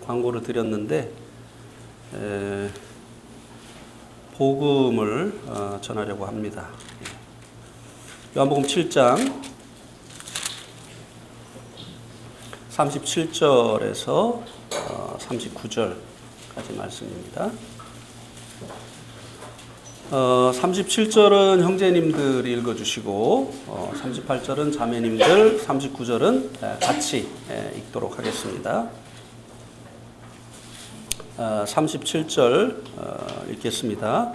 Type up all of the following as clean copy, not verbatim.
광고를 드렸는데 복음을 전하려고 합니다. 요한복음 7장 37절에서 39절까지 말씀입니다. 37절은 형제님들이 읽어주시고 38절은 자매님들, 39절은 같이 읽도록 하겠습니다. 37절 읽겠습니다.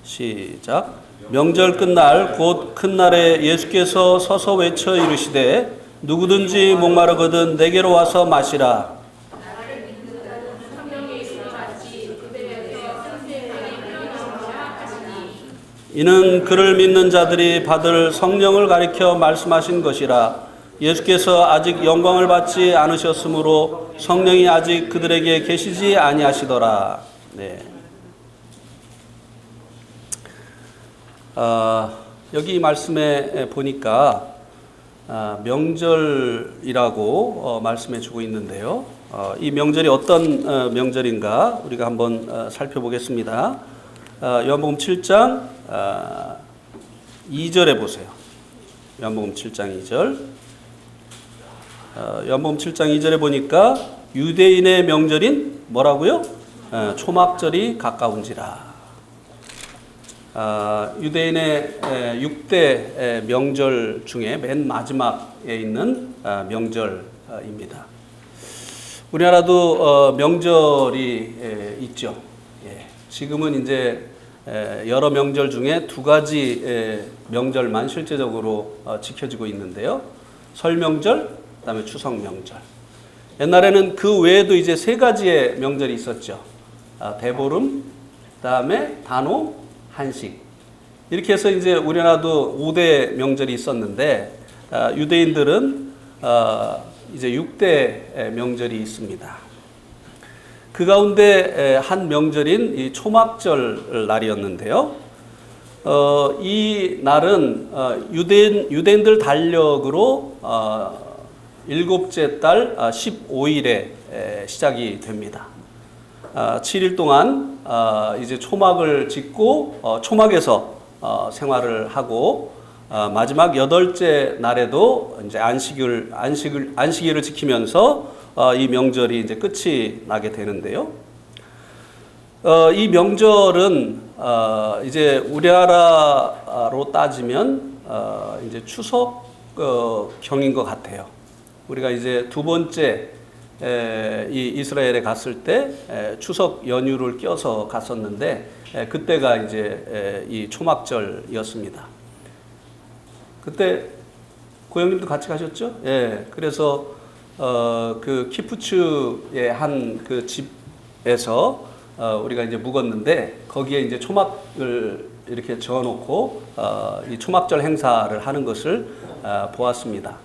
시작. 명절 끝날 곧 큰 날에 예수께서 서서 외쳐 이르시되 누구든지 목마르거든 내게로 와서 마시라. 이는 그를 믿는 자들이 받을 성령을 가리켜 말씀하신 것이라. 예수께서 아직 영광을 받지 않으셨으므로 성령이 아직 그들에게 계시지 아니하시더라. 네. 여기 이 말씀에 보니까 명절이라고 말씀해 주고 있는데요. 이 명절이 어떤 명절인가 우리가 한번 살펴보겠습니다. 요한복음 7장 2절에 보세요. 요한복음 7장 2절. 요한복음 7장 2절에 보니까 유대인의 명절인 뭐라고요? 초막절이 가까운지라. 유대인의 6대 명절 중에 맨 마지막에 있는 명절입니다. 우리나라도 명절이 있죠. 지금은 이제 여러 명절 중에 두 가지 명절만 실제적으로 지켜지고 있는데요. 설 명절, 그다음에 추석 명절. 옛날에는 그 외에도 이제 세 가지의 명절이 있었죠. 대보름, 그다음에 단오, 한식. 이렇게 해서 이제 우리나라도 5대 명절이 있었는데 유대인들은 이제 6대 명절이 있습니다. 그 가운데 한 명절인 이 초막절 날이었는데요. 이 날은 유대인들 달력으로 7째 달 15일에 시작이 됩니다. 7일 동안 이제 초막을 짓고 초막에서 생활을 하고 마지막 8째 날에도 이제 안식일을 지키면서 이 명절이 이제 끝이 나게 되는데요. 이 명절은 이제 우리나라로 따지면 이제 추석 경인 것 같아요. 우리가 이제 두 번째 이 이스라엘에 갔을 때 추석 연휴를 껴서 갔었는데 그때가 이제 이 초막절이었습니다. 그때 고영님도 같이 가셨죠? 예. 그래서 그 키푸츠의 한 그 집에서 우리가 이제 묵었는데 거기에 이제 초막을 이렇게 저어놓고 이 초막절 행사를 하는 것을 보았습니다.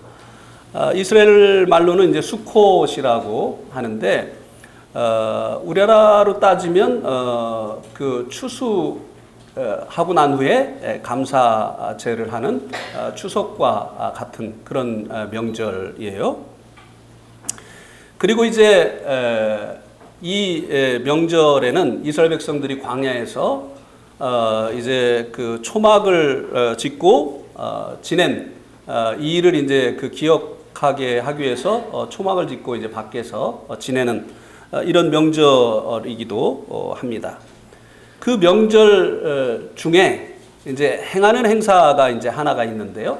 이스라엘 말로는 이제 수콧이라고 하는데 우리나라로 따지면 그 추수하고 난 후에 감사제를 하는 추석과 같은 그런 명절이에요. 그리고 이제 이 명절에는 이스라엘 백성들이 광야에서 이제 그 초막을 짓고 지낸 이 일을 이제 그 기억하게 하기 위해서 초막을 짓고 이제 밖에서 지내는 이런 명절이기도 합니다. 그 명절 중에 이제 행하는 행사가 이제 하나가 있는데요.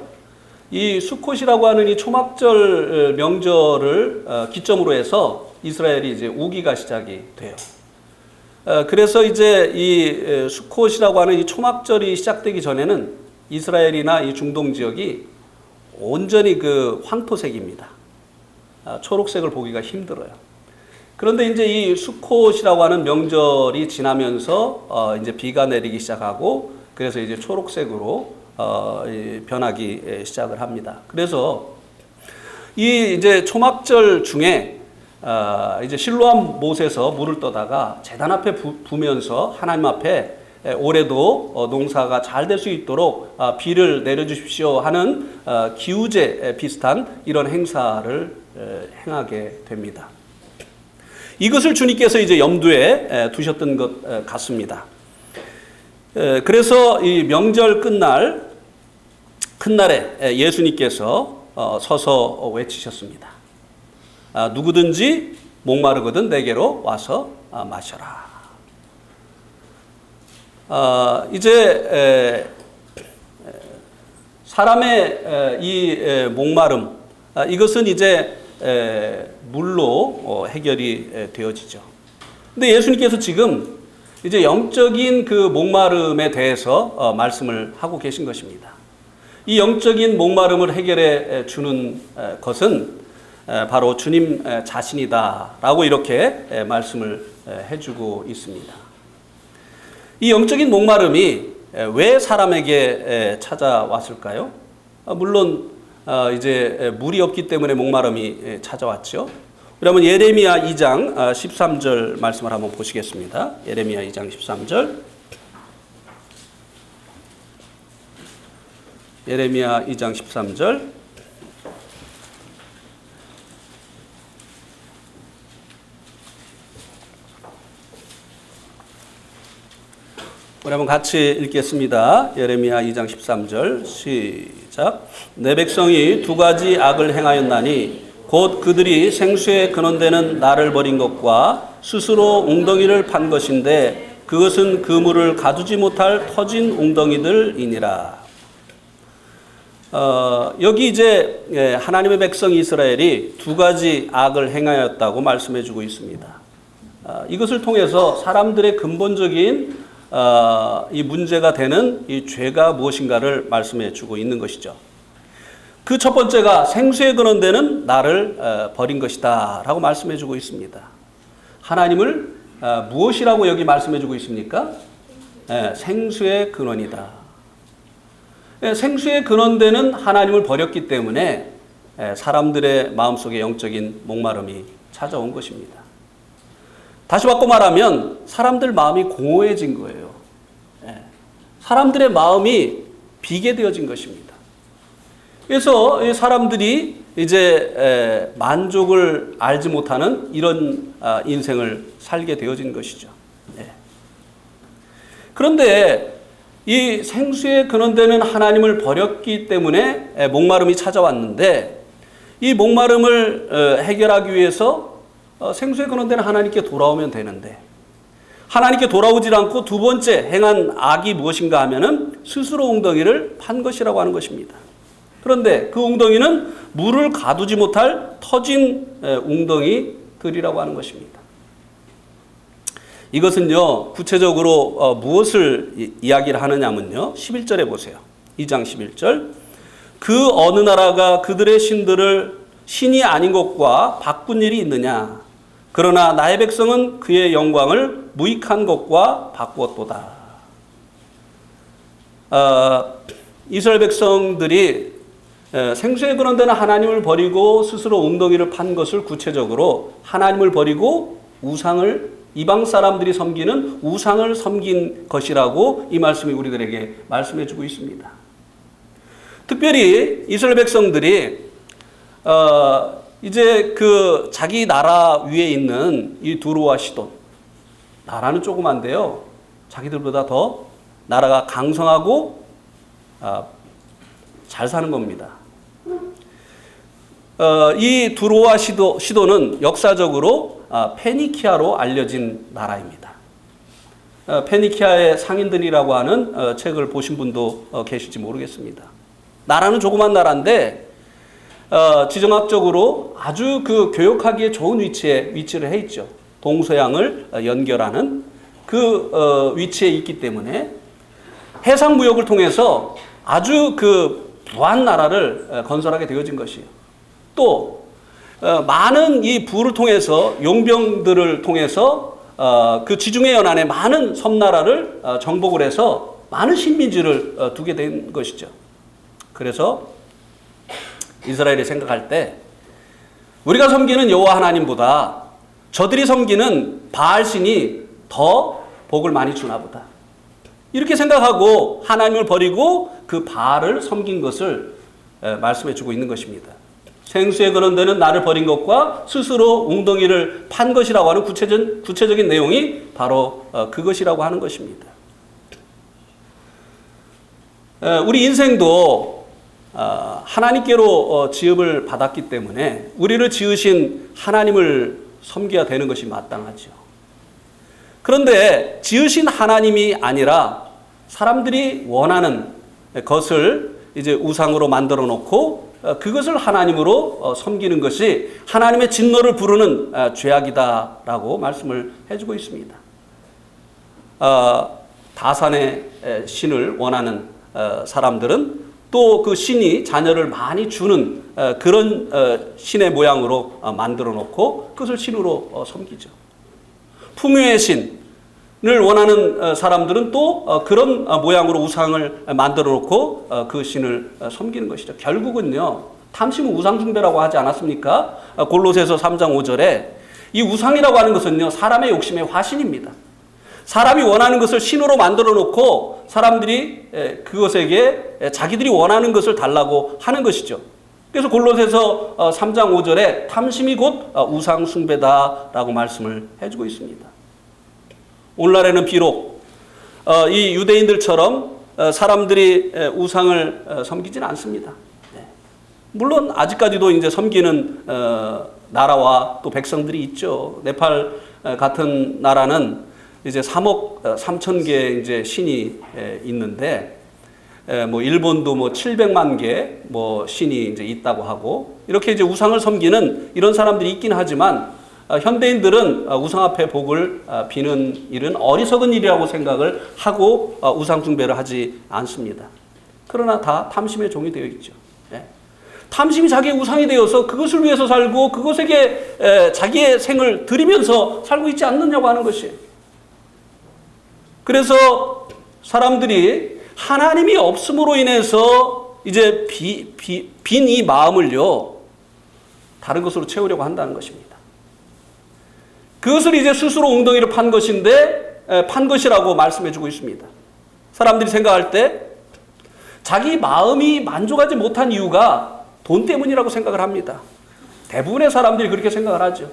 이 수콧이라고 하는 이 초막절 명절을 기점으로 해서 이스라엘이 이제 우기가 시작이 돼요. 그래서 이제 이 수콧이라고 하는 이 초막절이 시작되기 전에는 이스라엘이나 이 중동 지역이 온전히 그 황토색입니다. 초록색을 보기가 힘들어요. 그런데 이제 이 수콧이라고 하는 명절이 지나면서 이제 비가 내리기 시작하고 그래서 이제 초록색으로 변하기 시작을 합니다. 그래서 이 이제 초막절 중에 이제 실로암 못에서 물을 떠다가 제단 앞에 부면서 하나님 앞에 올해도 농사가 잘 될 수 있도록 비를 내려주십시오 하는 기우제 비슷한 이런 행사를 행하게 됩니다. 이것을 주님께서 이제 염두에 두셨던 것 같습니다. 그래서 이 명절 끝날 큰날에 예수님께서 서서 외치셨습니다. 누구든지 목마르거든 내게로 와서 마셔라. 이제 사람의 이 목마름, 이것은 이제 물로 해결이 되어지죠. 근데 예수님께서 지금 이제 영적인 그 목마름에 대해서 말씀을 하고 계신 것입니다. 이 영적인 목마름을 해결해 주는 것은 바로 주님 자신이다라고 이렇게 말씀을 해주고 있습니다. 이 영적인 목마름이 왜 사람에게 찾아왔을까요? 물론 이제 물이 없기 때문에 목마름이 찾아왔죠. 그러면 예레미야 2장 13절 말씀을 한번 보시겠습니다. 예레미야 2장 13절. 예레미야 2장 13절. 우리 한번 같이 읽겠습니다. 예레미야 2장 13절 시작. 내 백성이 두 가지 악을 행하였나니 곧 그들이 생수에 근원되는 나를 버린 것과 스스로 웅덩이를 판 것인데 그것은 그물을 가두지 못할 터진 웅덩이들이니라. 여기 이제 하나님의 백성 이스라엘이 두 가지 악을 행하였다고 말씀해 주고 있습니다. 이것을 통해서 사람들의 근본적인 이 문제가 되는 이 죄가 무엇인가를 말씀해 주고 있는 것이죠. 그 첫 번째가 생수에 근원되는 나를 버린 것이다 라고 말씀해 주고 있습니다. 하나님을 무엇이라고 여기 말씀해 주고 있습니까? 생수의 근원이다. 생수에 근원되는 하나님을 버렸기 때문에 사람들의 마음속에 영적인 목마름이 찾아온 것입니다. 다시 바꿔 말하면 사람들 마음이 공허해진 거예요. 사람들의 마음이 비게 되어진 것입니다. 그래서 사람들이 이제 만족을 알지 못하는 이런 인생을 살게 되어진 것이죠. 그런데 이 생수에 근원되는 하나님을 버렸기 때문에 목마름이 찾아왔는데 이 목마름을 해결하기 위해서 생수에 근원되는 하나님께 돌아오면 되는데 하나님께 돌아오지 않고 두 번째 행한 악이 무엇인가 하면은 스스로 웅덩이를 판 것이라고 하는 것입니다. 그런데 그 웅덩이는 물을 가두지 못할 터진 웅덩이들이라고 하는 것입니다. 이것은요 구체적으로 무엇을 이야기를 하느냐면요 11절에 보세요. 2장 11절. 그 어느 나라가 그들의 신들을 신이 아닌 것과 바꾼 일이 있느냐. 그러나 나의 백성은 그의 영광을 무익한 것과 바꾸었도다. 이스라엘 백성들이 생수에 근원되는 하나님을 버리고 스스로 웅덩이를 판 것을 구체적으로 하나님을 버리고 우상을 이방 사람들이 섬기는 우상을 섬긴 것이라고 이 말씀이 우리들에게 말씀해 주고 있습니다. 특별히 이스라엘 백성들이 이제 그 자기 나라 위에 있는 이 두로와 시돈, 나라는 조그만데요 자기들보다 더 나라가 강성하고 잘 사는 겁니다. 이 두로와 시돈은 역사적으로 페니키아로 알려진 나라입니다. 페니키아의 상인들이라고 하는 책을 보신 분도 계실지 모르겠습니다. 나라는 조그만 나라인데 지정학적으로 아주 그 교역하기에 좋은 위치를 해 있죠. 동서양을 연결하는 그 위치에 있기 때문에 해상 무역을 통해서 아주 그 부한 나라를 건설하게 되어진 것이에요. 또 많은 이 부를 통해서 용병들을 통해서 그 지중해 연안에 많은 섬나라를 정복을 해서 많은 식민지를 두게 된 것이죠. 그래서 이스라엘이 생각할 때 우리가 섬기는 여호와 하나님보다 저들이 섬기는 바알신이 더 복을 많이 주나 보다. 이렇게 생각하고 하나님을 버리고 그 바알을 섬긴 것을 말씀해 주고 있는 것입니다. 생수에 거는 데는 나를 버린 것과 스스로 웅덩이를 판 것이라고 하는 구체적인 내용이 바로 그것이라고 하는 것입니다. 우리 인생도 하나님께로 지음을 받았기 때문에 우리를 지으신 하나님을 섬겨야 되는 것이 마땅하죠. 그런데 지으신 하나님이 아니라 사람들이 원하는 것을 이제 우상으로 만들어 놓고 그것을 하나님으로 섬기는 것이 하나님의 진노를 부르는 죄악이다라고 말씀을 해주고 있습니다. 다산의 신을 원하는 사람들은 또 그 신이 자녀를 많이 주는 그런 신의 모양으로 만들어 놓고 그것을 신으로 섬기죠. 풍요의 신을 원하는 사람들은 또 그런 모양으로 우상을 만들어 놓고 그 신을 섬기는 것이죠. 결국은요, 탐심은 우상숭배라고 하지 않았습니까? 골로새서 3장 5절에 이 우상이라고 하는 것은요, 사람의 욕심의 화신입니다. 사람이 원하는 것을 신으로 만들어 놓고 사람들이 그것에게 자기들이 원하는 것을 달라고 하는 것이죠. 그래서 골로새서 3장 5절에 탐심이 곧 우상 숭배다라고 말씀을 해주고 있습니다. 오늘날에는 비록 이 유대인들처럼 사람들이 우상을 섬기지는 않습니다. 물론 아직까지도 이제 섬기는 나라와 또 백성들이 있죠. 네팔 같은 나라는 이제 3억 3천 개의 이제 신이 있는데, 뭐 일본도 뭐 700만 개 뭐 신이 이제 있다고 하고, 이렇게 이제 우상을 섬기는 이런 사람들이 있긴 하지만 현대인들은 우상 앞에 복을 비는 일은 어리석은 일이라고 생각을 하고 우상 숭배를 하지 않습니다. 그러나 다 탐심의 종이 되어 있죠. 탐심이 자기의 우상이 되어서 그것을 위해서 살고 그것에게 자기의 생을 드리면서 살고 있지 않느냐고 하는 것이에요. 그래서 사람들이 하나님이 없음으로 인해서 이제 빈 이 마음을요, 다른 것으로 채우려고 한다는 것입니다. 그것을 이제 스스로 웅덩이를 판 것이라고 말씀해 주고 있습니다. 사람들이 생각할 때 자기 마음이 만족하지 못한 이유가 돈 때문이라고 생각을 합니다. 대부분의 사람들이 그렇게 생각을 하죠.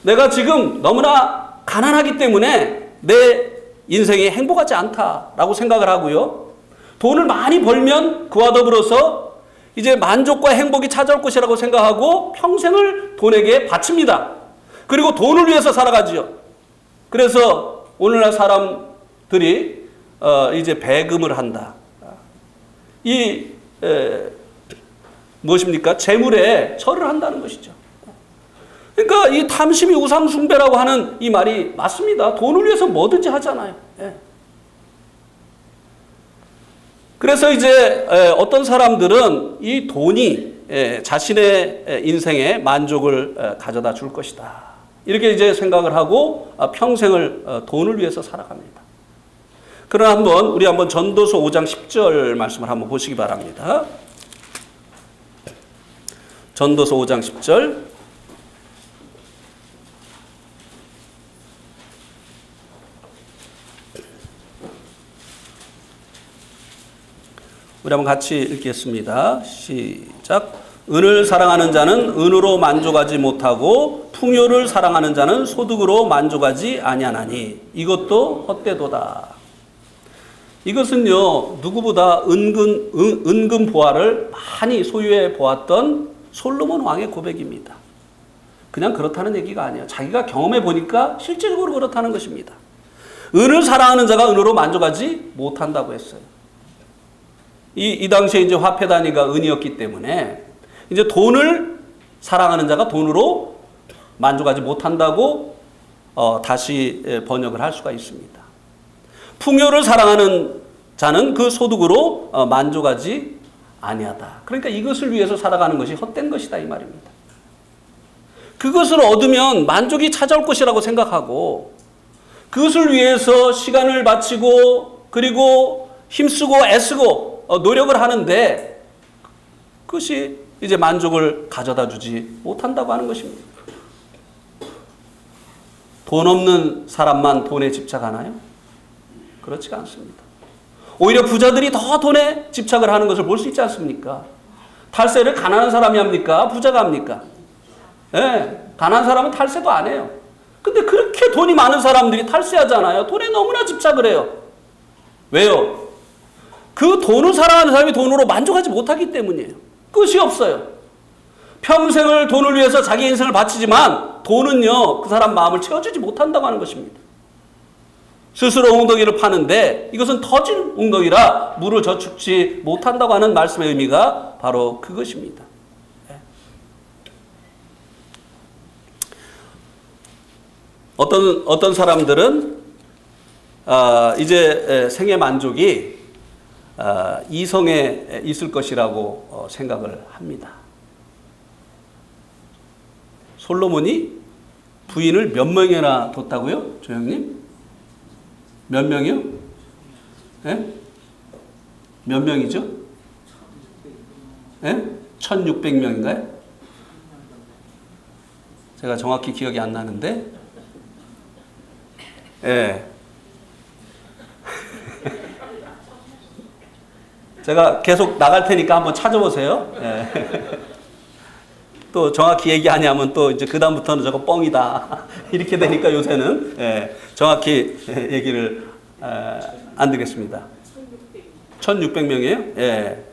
내가 지금 너무나 가난하기 때문에 내 인생이 행복하지 않다라고 생각을 하고요. 돈을 많이 벌면 그와 더불어서 이제 만족과 행복이 찾아올 것이라고 생각하고 평생을 돈에게 바칩니다. 그리고 돈을 위해서 살아가지요. 그래서 오늘날 사람들이 이제 배금을 한다. 무엇입니까? 재물에 절을 한다는 것이죠. 그러니까 이 탐심이 우상숭배라고 하는 이 말이 맞습니다. 돈을 위해서 뭐든지 하잖아요. 그래서 이제 어떤 사람들은 이 돈이 자신의 인생에 만족을 가져다 줄 것이다. 이렇게 이제 생각을 하고 평생을 돈을 위해서 살아갑니다. 그러나 우리 한번 전도서 5장 10절 말씀을 한번 보시기 바랍니다. 전도서 5장 10절. 우리 한번 같이 읽겠습니다. 시작. 은을 사랑하는 자는 은으로 만족하지 못하고 풍요를 사랑하는 자는 소득으로 만족하지 아니하나니 이것도 헛되도다. 이것은요, 누구보다 은근 보화를 많이 소유해 보았던 솔로몬 왕의 고백입니다. 그냥 그렇다는 얘기가 아니에요. 자기가 경험해 보니까 실제적으로 그렇다는 것입니다. 은을 사랑하는 자가 은으로 만족하지 못한다고 했어요. 이 당시에 이제 화폐 단위가 은이었기 때문에 이제 돈을 사랑하는 자가 돈으로 만족하지 못한다고 다시 번역을 할 수가 있습니다. 풍요를 사랑하는 자는 그 소득으로 만족하지 아니하다. 그러니까 이것을 위해서 살아가는 것이 헛된 것이다 이 말입니다. 그것을 얻으면 만족이 찾아올 것이라고 생각하고 그것을 위해서 시간을 바치고 그리고 힘쓰고 애쓰고 노력을 하는데 그것이 이제 만족을 가져다 주지 못한다고 하는 것입니다. 돈 없는 사람만 돈에 집착하나요? 그렇지가 않습니다. 오히려 부자들이 더 돈에 집착을 하는 것을 볼 수 있지 않습니까? 탈세를 가난한 사람이 합니까? 부자가 합니까? 예, 가난한 사람은 탈세도 안 해요. 근데 그렇게 돈이 많은 사람들이 탈세하잖아요. 돈에 너무나 집착을 해요. 왜요? 그 돈을 사랑하는 사람이 돈으로 만족하지 못하기 때문이에요. 끝이 없어요. 평생을 돈을 위해서 자기 인생을 바치지만 돈은요, 그 사람 마음을 채워주지 못한다고 하는 것입니다. 스스로 웅덩이를 파는데 이것은 터진 웅덩이라 물을 저축지 못한다고 하는 말씀의 의미가 바로 그것입니다. 어떤 사람들은 이제 생애 만족이 이성에 있을 것이라고 생각을 합니다. 솔로몬이 부인을 몇 명이나 뒀다고요? 조형님? 몇 명이요? 예? 몇 명이죠? 예? 1600명인가요? 제가 정확히 기억이 안 나는데, 예. 제가 계속 나갈 테니까 한번 찾아보세요. 예. 또 정확히 얘기하냐면 또 이제 그다음부터는 저거 뻥이다. 이렇게 되니까 요새는 예, 정확히 얘기를 안 드리겠습니다. 1600명이에요? 예.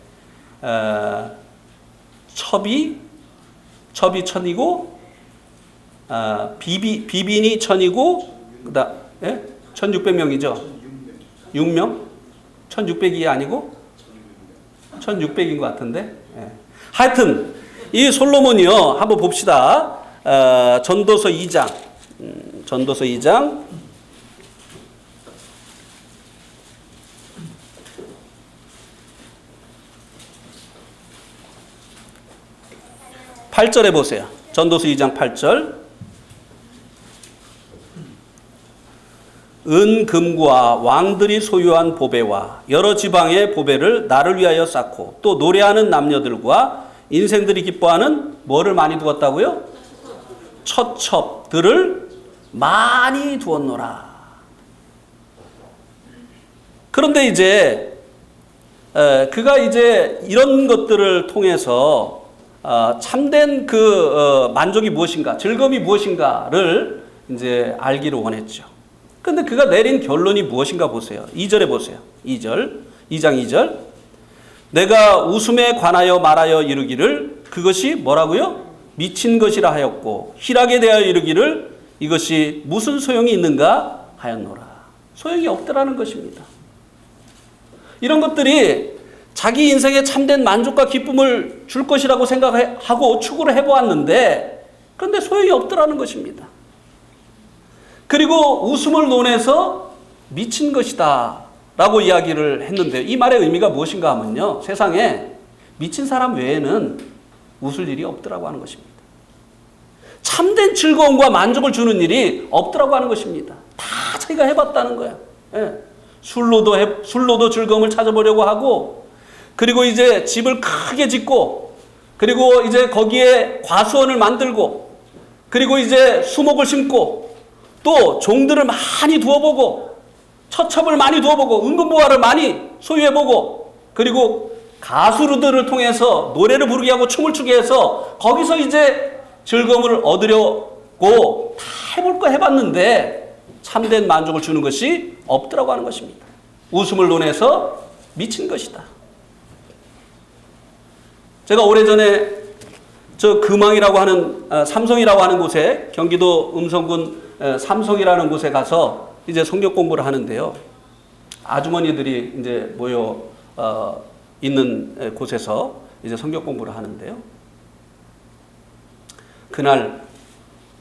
첩이 1000이고, 비빈이 1000이고, 예? 1600명이죠? 6명? 1600이 아니고? 1600인 것 같은데? 예. 하여튼, 이 솔로몬이요, 한번 봅시다. 전도서 2장. 전도서 2장. 8절에 보세요. 전도서 2장 8절. 은, 금과 왕들이 소유한 보배와 여러 지방의 보배를 나를 위하여 쌓고 또 노래하는 남녀들과 인생들이 기뻐하는 뭐를 많이 두었다고요? 처첩들을 많이 두었노라. 그런데 이제 그가 이제 이런 것들을 통해서 참된 그 만족이 무엇인가, 즐거움이 무엇인가를 이제 알기를 원했죠. 그런데 그가 내린 결론이 무엇인가 보세요. 2절에 보세요. 2장 2절. 내가 웃음에 관하여 말하여 이르기를 그것이 뭐라고요? 미친 것이라 하였고 희락에 대하여 이르기를 이것이 무슨 소용이 있는가 하였노라. 소용이 없더라는 것입니다. 이런 것들이 자기 인생에 참된 만족과 기쁨을 줄 것이라고 생각하고 추구를 해보았는데 그런데 소용이 없더라는 것입니다. 그리고 웃음을 논해서 미친 것이다 라고 이야기를 했는데 이 말의 의미가 무엇인가 하면요, 세상에 미친 사람 외에는 웃을 일이 없더라고 하는 것입니다. 참된 즐거움과 만족을 주는 일이 없더라고 하는 것입니다. 다 자기가 해봤다는 거야. 예. 술로도 즐거움을 찾아보려고 하고, 그리고 이제 집을 크게 짓고, 그리고 이제 거기에 과수원을 만들고, 그리고 이제 수목을 심고, 또 종들을 많이 두어보고, 처첩을 많이 두어보고, 은근보화를 많이 소유해보고, 그리고 가수들을 통해서 노래를 부르게 하고 춤을 추게 해서 거기서 이제 즐거움을 얻으려고 다 해볼 거 해봤는데 참된 만족을 주는 것이 없더라고 하는 것입니다. 웃음을 논해서 미친 것이다. 제가 오래전에 저 금왕이라고 하는 삼성이라고 하는 곳에, 경기도 음성군 삼성이라는 곳에 가서 이제 성경 공부를 하는데요. 아주머니들이 이제 모여 있는 곳에서 이제 성경 공부를 하는데요. 그날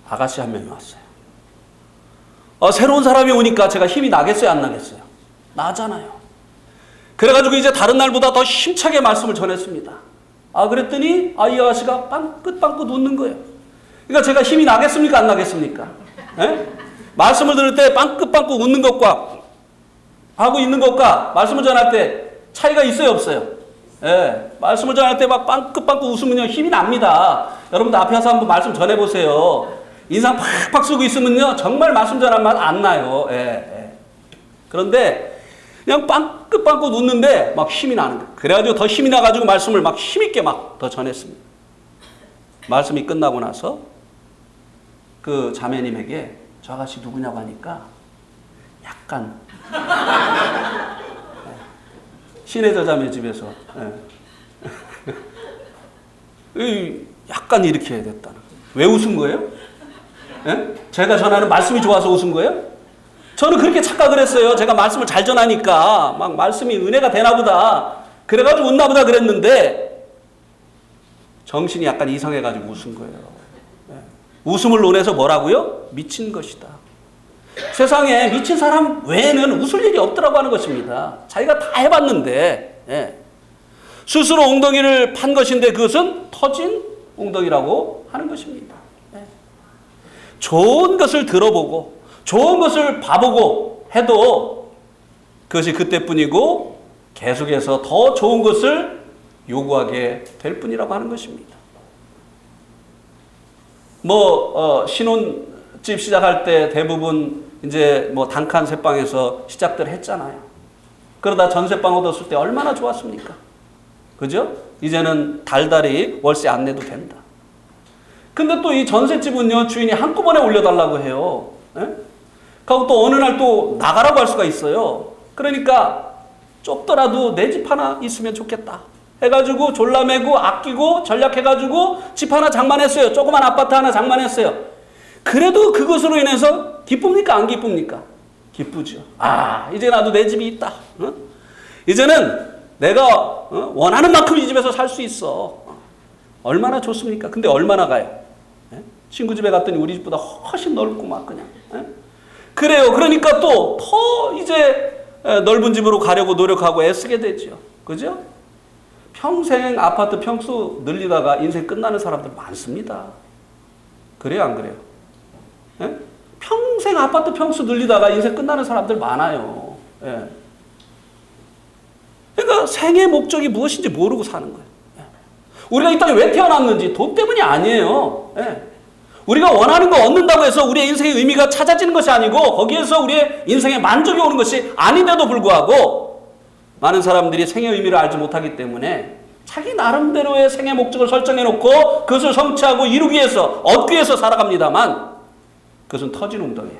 아가씨 한 명이 왔어요. 새로운 사람이 오니까 제가 힘이 나겠어요, 안 나겠어요? 나잖아요. 그래가지고 이제 다른 날보다 더 힘차게 말씀을 전했습니다. 그랬더니 이 아가씨가 빵긋빵긋 웃는 거예요. 그러니까 제가 힘이 나겠습니까, 안 나겠습니까? 예? 말씀을 들을 때 빵긋빵긋 웃는 것과 하고 있는 것과 말씀을 전할 때 차이가 있어요, 없어요? 예. 말씀을 전할 때 막 빵긋빵긋 웃으면요, 힘이 납니다. 여러분들 앞에 와서 한번 말씀 전해보세요. 인상 팍팍 쓰고 있으면요, 정말 말씀 전한 맛 안 나요. 예. 그런데 그냥 빵긋빵긋 웃는데 막 힘이 나는 거예요. 그래가지고 더 힘이 나가지고 말씀을 막 힘있게 막 더 전했습니다. 말씀이 끝나고 나서 그 자매님에게 저 아가씨 누구냐고 하니까 약간 신혜저 자매 집에서 약간 이렇게 해야 됐다는. 왜 웃은 거예요? 제가 전하는 말씀이 좋아서 웃은 거예요? 저는 그렇게 착각을 했어요. 제가 말씀을 잘 전하니까 막 말씀이 은혜가 되나 보다. 그래가지고 웃나 보다 그랬는데 정신이 약간 이상해가지고 웃은 거예요. 웃음을 논해서 뭐라고요? 미친 것이다. 세상에 미친 사람 외에는 웃을 일이 없더라고 하는 것입니다. 자기가 다 해봤는데 스스로 엉덩이를 판 것인데 그것은 터진 엉덩이라고 하는 것입니다. 좋은 것을 들어보고 좋은 것을 봐보고 해도 그것이 그때뿐이고 계속해서 더 좋은 것을 요구하게 될 뿐이라고 하는 것입니다. 신혼집 시작할 때 대부분 이제 단칸 새방에서 시작들 했잖아요. 그러다 전세방 얻었을 때 얼마나 좋았습니까? 그죠? 이제는 달달이 월세 안 내도 된다. 근데 또 이 전셋집은요, 주인이 한꺼번에 올려달라고 해요. 그리고 또 어느 날 또 나가라고 할 수가 있어요. 그러니까 좁더라도 내 집 하나 있으면 좋겠다 해가지고 졸라매고 아끼고 전략해가지고 집 하나 장만했어요. 조그만 아파트 하나 장만했어요. 그래도 그것으로 인해서 기쁩니까? 안 기쁩니까? 기쁘죠. 이제 나도 내 집이 있다. 이제는 내가 원하는 만큼 이 집에서 살 수 있어. 얼마나 좋습니까? 근데 얼마나 가요? 친구 집에 갔더니 우리 집보다 훨씬 넓고 막 그냥. 그래요. 그러니까 또 더 이제 넓은 집으로 가려고 노력하고 애쓰게 되죠. 그죠? 평생 아파트 평수 늘리다가 인생 끝나는 사람들 많습니다. 그래요, 안 그래요? 평생 아파트 평수 늘리다가 인생 끝나는 사람들 많아요. 그러니까 생의 목적이 무엇인지 모르고 사는 거예요. 우리가 이 땅에 왜 태어났는지 돈 때문이 아니에요. 우리가 원하는 거 얻는다고 해서 우리의 인생의 의미가 찾아지는 것이 아니고 거기에서 우리의 인생의 만족이 오는 것이 아닌데도 불구하고 많은 사람들이 생의 의미를 알지 못하기 때문에 자기 나름대로의 생의 목적을 설정해 놓고 그것을 성취하고 이루기 위해서 얻기 위해서 살아갑니다만 그것은 터진 웅덩이에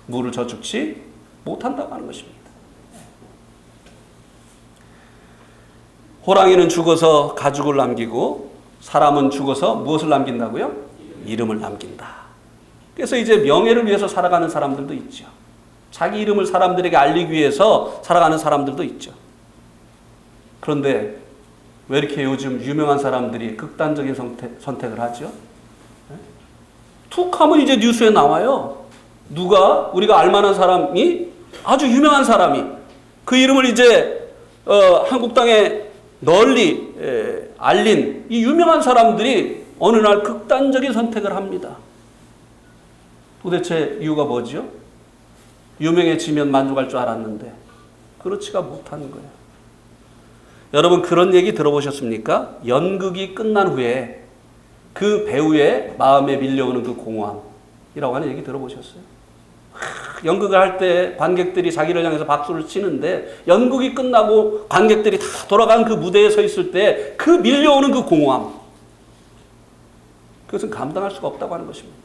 물을 저축치 못한다고 하는 것입니다. 호랑이는 죽어서 가죽을 남기고 사람은 죽어서 무엇을 남긴다고요? 이름을 남긴다. 그래서 이제 명예를 위해서 살아가는 사람들도 있죠. 자기 이름을 사람들에게 알리기 위해서 살아가는 사람들도 있죠. 그런데 왜 이렇게 요즘 유명한 사람들이 극단적인 선택을 하죠? 툭 하면 이제 뉴스에 나와요. 누가 우리가 알만한 사람이 아주 유명한 사람이 그 이름을 이제 한국 땅에 널리 알린 이 유명한 사람들이 어느 날 극단적인 선택을 합니다. 도대체 이유가 뭐죠? 유명해지면 만족할 줄 알았는데 그렇지가 못하는 거예요. 여러분 그런 얘기 들어보셨습니까? 연극이 끝난 후에 그 배우의 마음에 밀려오는 그 공허함이라고 하는 얘기 들어보셨어요? 연극을 할 때 관객들이 자기를 향해서 박수를 치는데 연극이 끝나고 관객들이 다 돌아간 그 무대에 서 있을 때 그 밀려오는 그 공허함, 그것은 감당할 수가 없다고 하는 것입니다.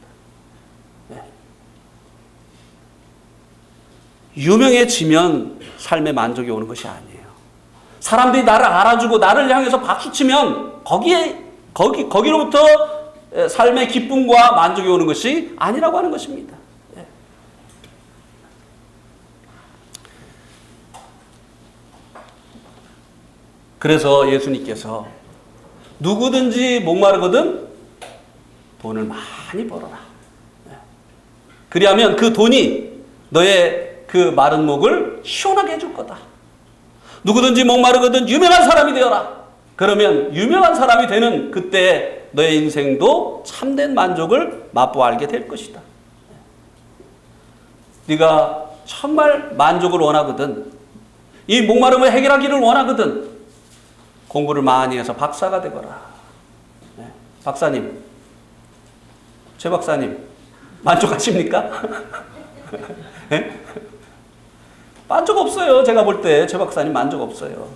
유명해지면 삶의 만족이 오는 것이 아니에요. 사람들이 나를 알아주고 나를 향해서 박수치면 거기로부터 삶의 기쁨과 만족이 오는 것이 아니라고 하는 것입니다. 그래서 예수님께서 누구든지 목마르거든 돈을 많이 벌어라. 그리하면 그 돈이 너의 그 마른 목을 시원하게 해줄 거다. 누구든지 목마르거든 유명한 사람이 되어라. 그러면 유명한 사람이 되는 그때 너의 인생도 참된 만족을 맛보아 알게 될 것이다. 네가 정말 만족을 원하거든, 이 목마름을 해결하기를 원하거든, 공부를 많이 해서 박사가 되거라. 박사님, 최 박사님 만족하십니까? 만족 없어요. 제가 볼 때 최 박사님 만족 없어요.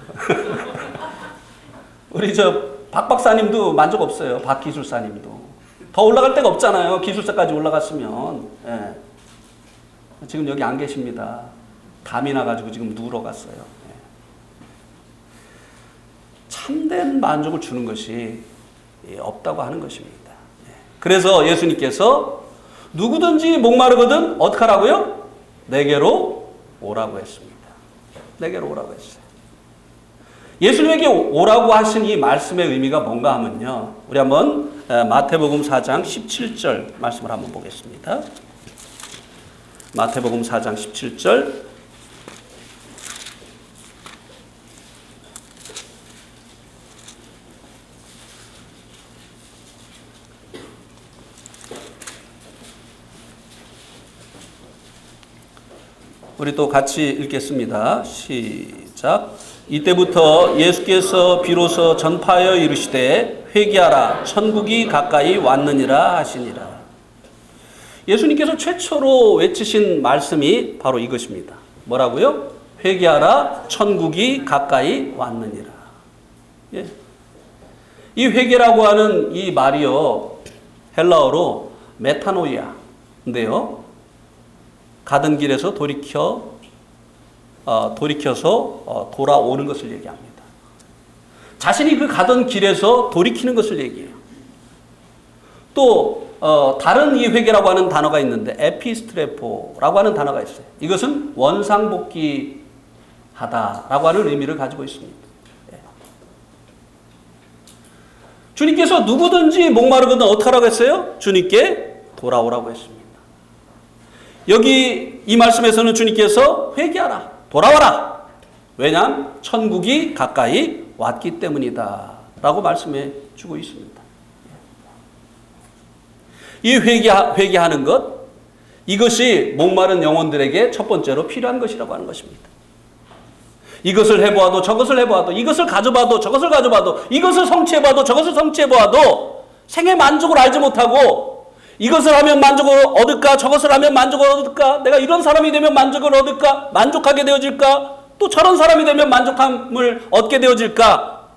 우리 박 박사님도 만족 없어요. 박 기술사님도. 더 올라갈 데가 없잖아요. 기술사까지 올라갔으면. 예. 지금 여기 안 계십니다. 담이 나가지고 지금 누우러 갔어요. 예. 참된 만족을 주는 것이 없다고 하는 것입니다. 예. 그래서 예수님께서 누구든지 목마르거든 어떻게 하라고요? 내게로 오라고 했습니다. 내게로 오라고 했어요. 예수님에게 오라고 하신 이 말씀의 의미가 뭔가 하면요. 우리 한번 마태복음 4장 17절 말씀을 한번 보겠습니다. 마태복음 4장 17절. 우리 또 같이 읽겠습니다. 시작. 이때부터 예수께서 비로소 전파하여 이르시되 회개하라 천국이 가까이 왔느니라 하시니라. 예수님께서 최초로 외치신 말씀이 바로 이것입니다. 뭐라고요? 회개하라 천국이 가까이 왔느니라. 예. 이 회개라고 하는 이 말이요, 헬라어로 메타노이아인데요, 가던 길에서 돌이켜서 돌아오는 것을 얘기합니다. 자신이 그 가던 길에서 돌이키는 것을 얘기해요. 또 다른 이 회개라고 하는 단어가 있는데 에피스트레포라고 하는 단어가 있어요. 이것은 원상복귀하다라고 하는 의미를 가지고 있습니다. 예. 주님께서 누구든지 목마르거든 어떻게 하라고 했어요? 주님께 돌아오라고 했습니다. 여기 이 말씀에서는 주님께서 회개하라, 돌아와라. 왜냐하면 천국이 가까이 왔기 때문이다 라고 말씀해 주고 있습니다. 이 회개하는 것, 이것이 목마른 영혼들에게 첫 번째로 필요한 것이라고 하는 것입니다. 이것을 해보아도 저것을 해보아도 이것을 가져봐도 저것을 가져봐도 이것을 성취해봐도 저것을 성취해보아도 생의 만족을 알지 못하고 이것을 하면 만족을 얻을까 저것을 하면 만족을 얻을까 내가 이런 사람이 되면 만족을 얻을까 만족하게 되어질까 또 저런 사람이 되면 만족함을 얻게 되어질까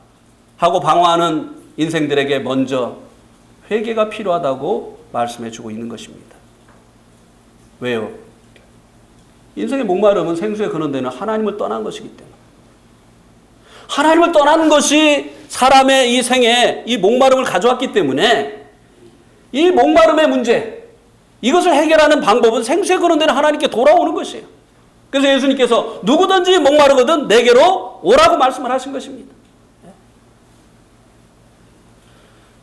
하고 방황하는 인생들에게 먼저 회개가 필요하다고 말씀해 주고 있는 것입니다. 왜요? 인생의 목마름은 생수에 근원되는 하나님을 떠난 것이기 때문에 하나님을 떠나는 것이 사람의 이 생에 이 목마름을 가져왔기 때문에 이 목마름의 문제 이것을 해결하는 방법은 생수에 근원되는 하나님께 돌아오는 것이에요. 그래서 예수님께서 누구든지 목마르거든 내게로 오라고 말씀을 하신 것입니다.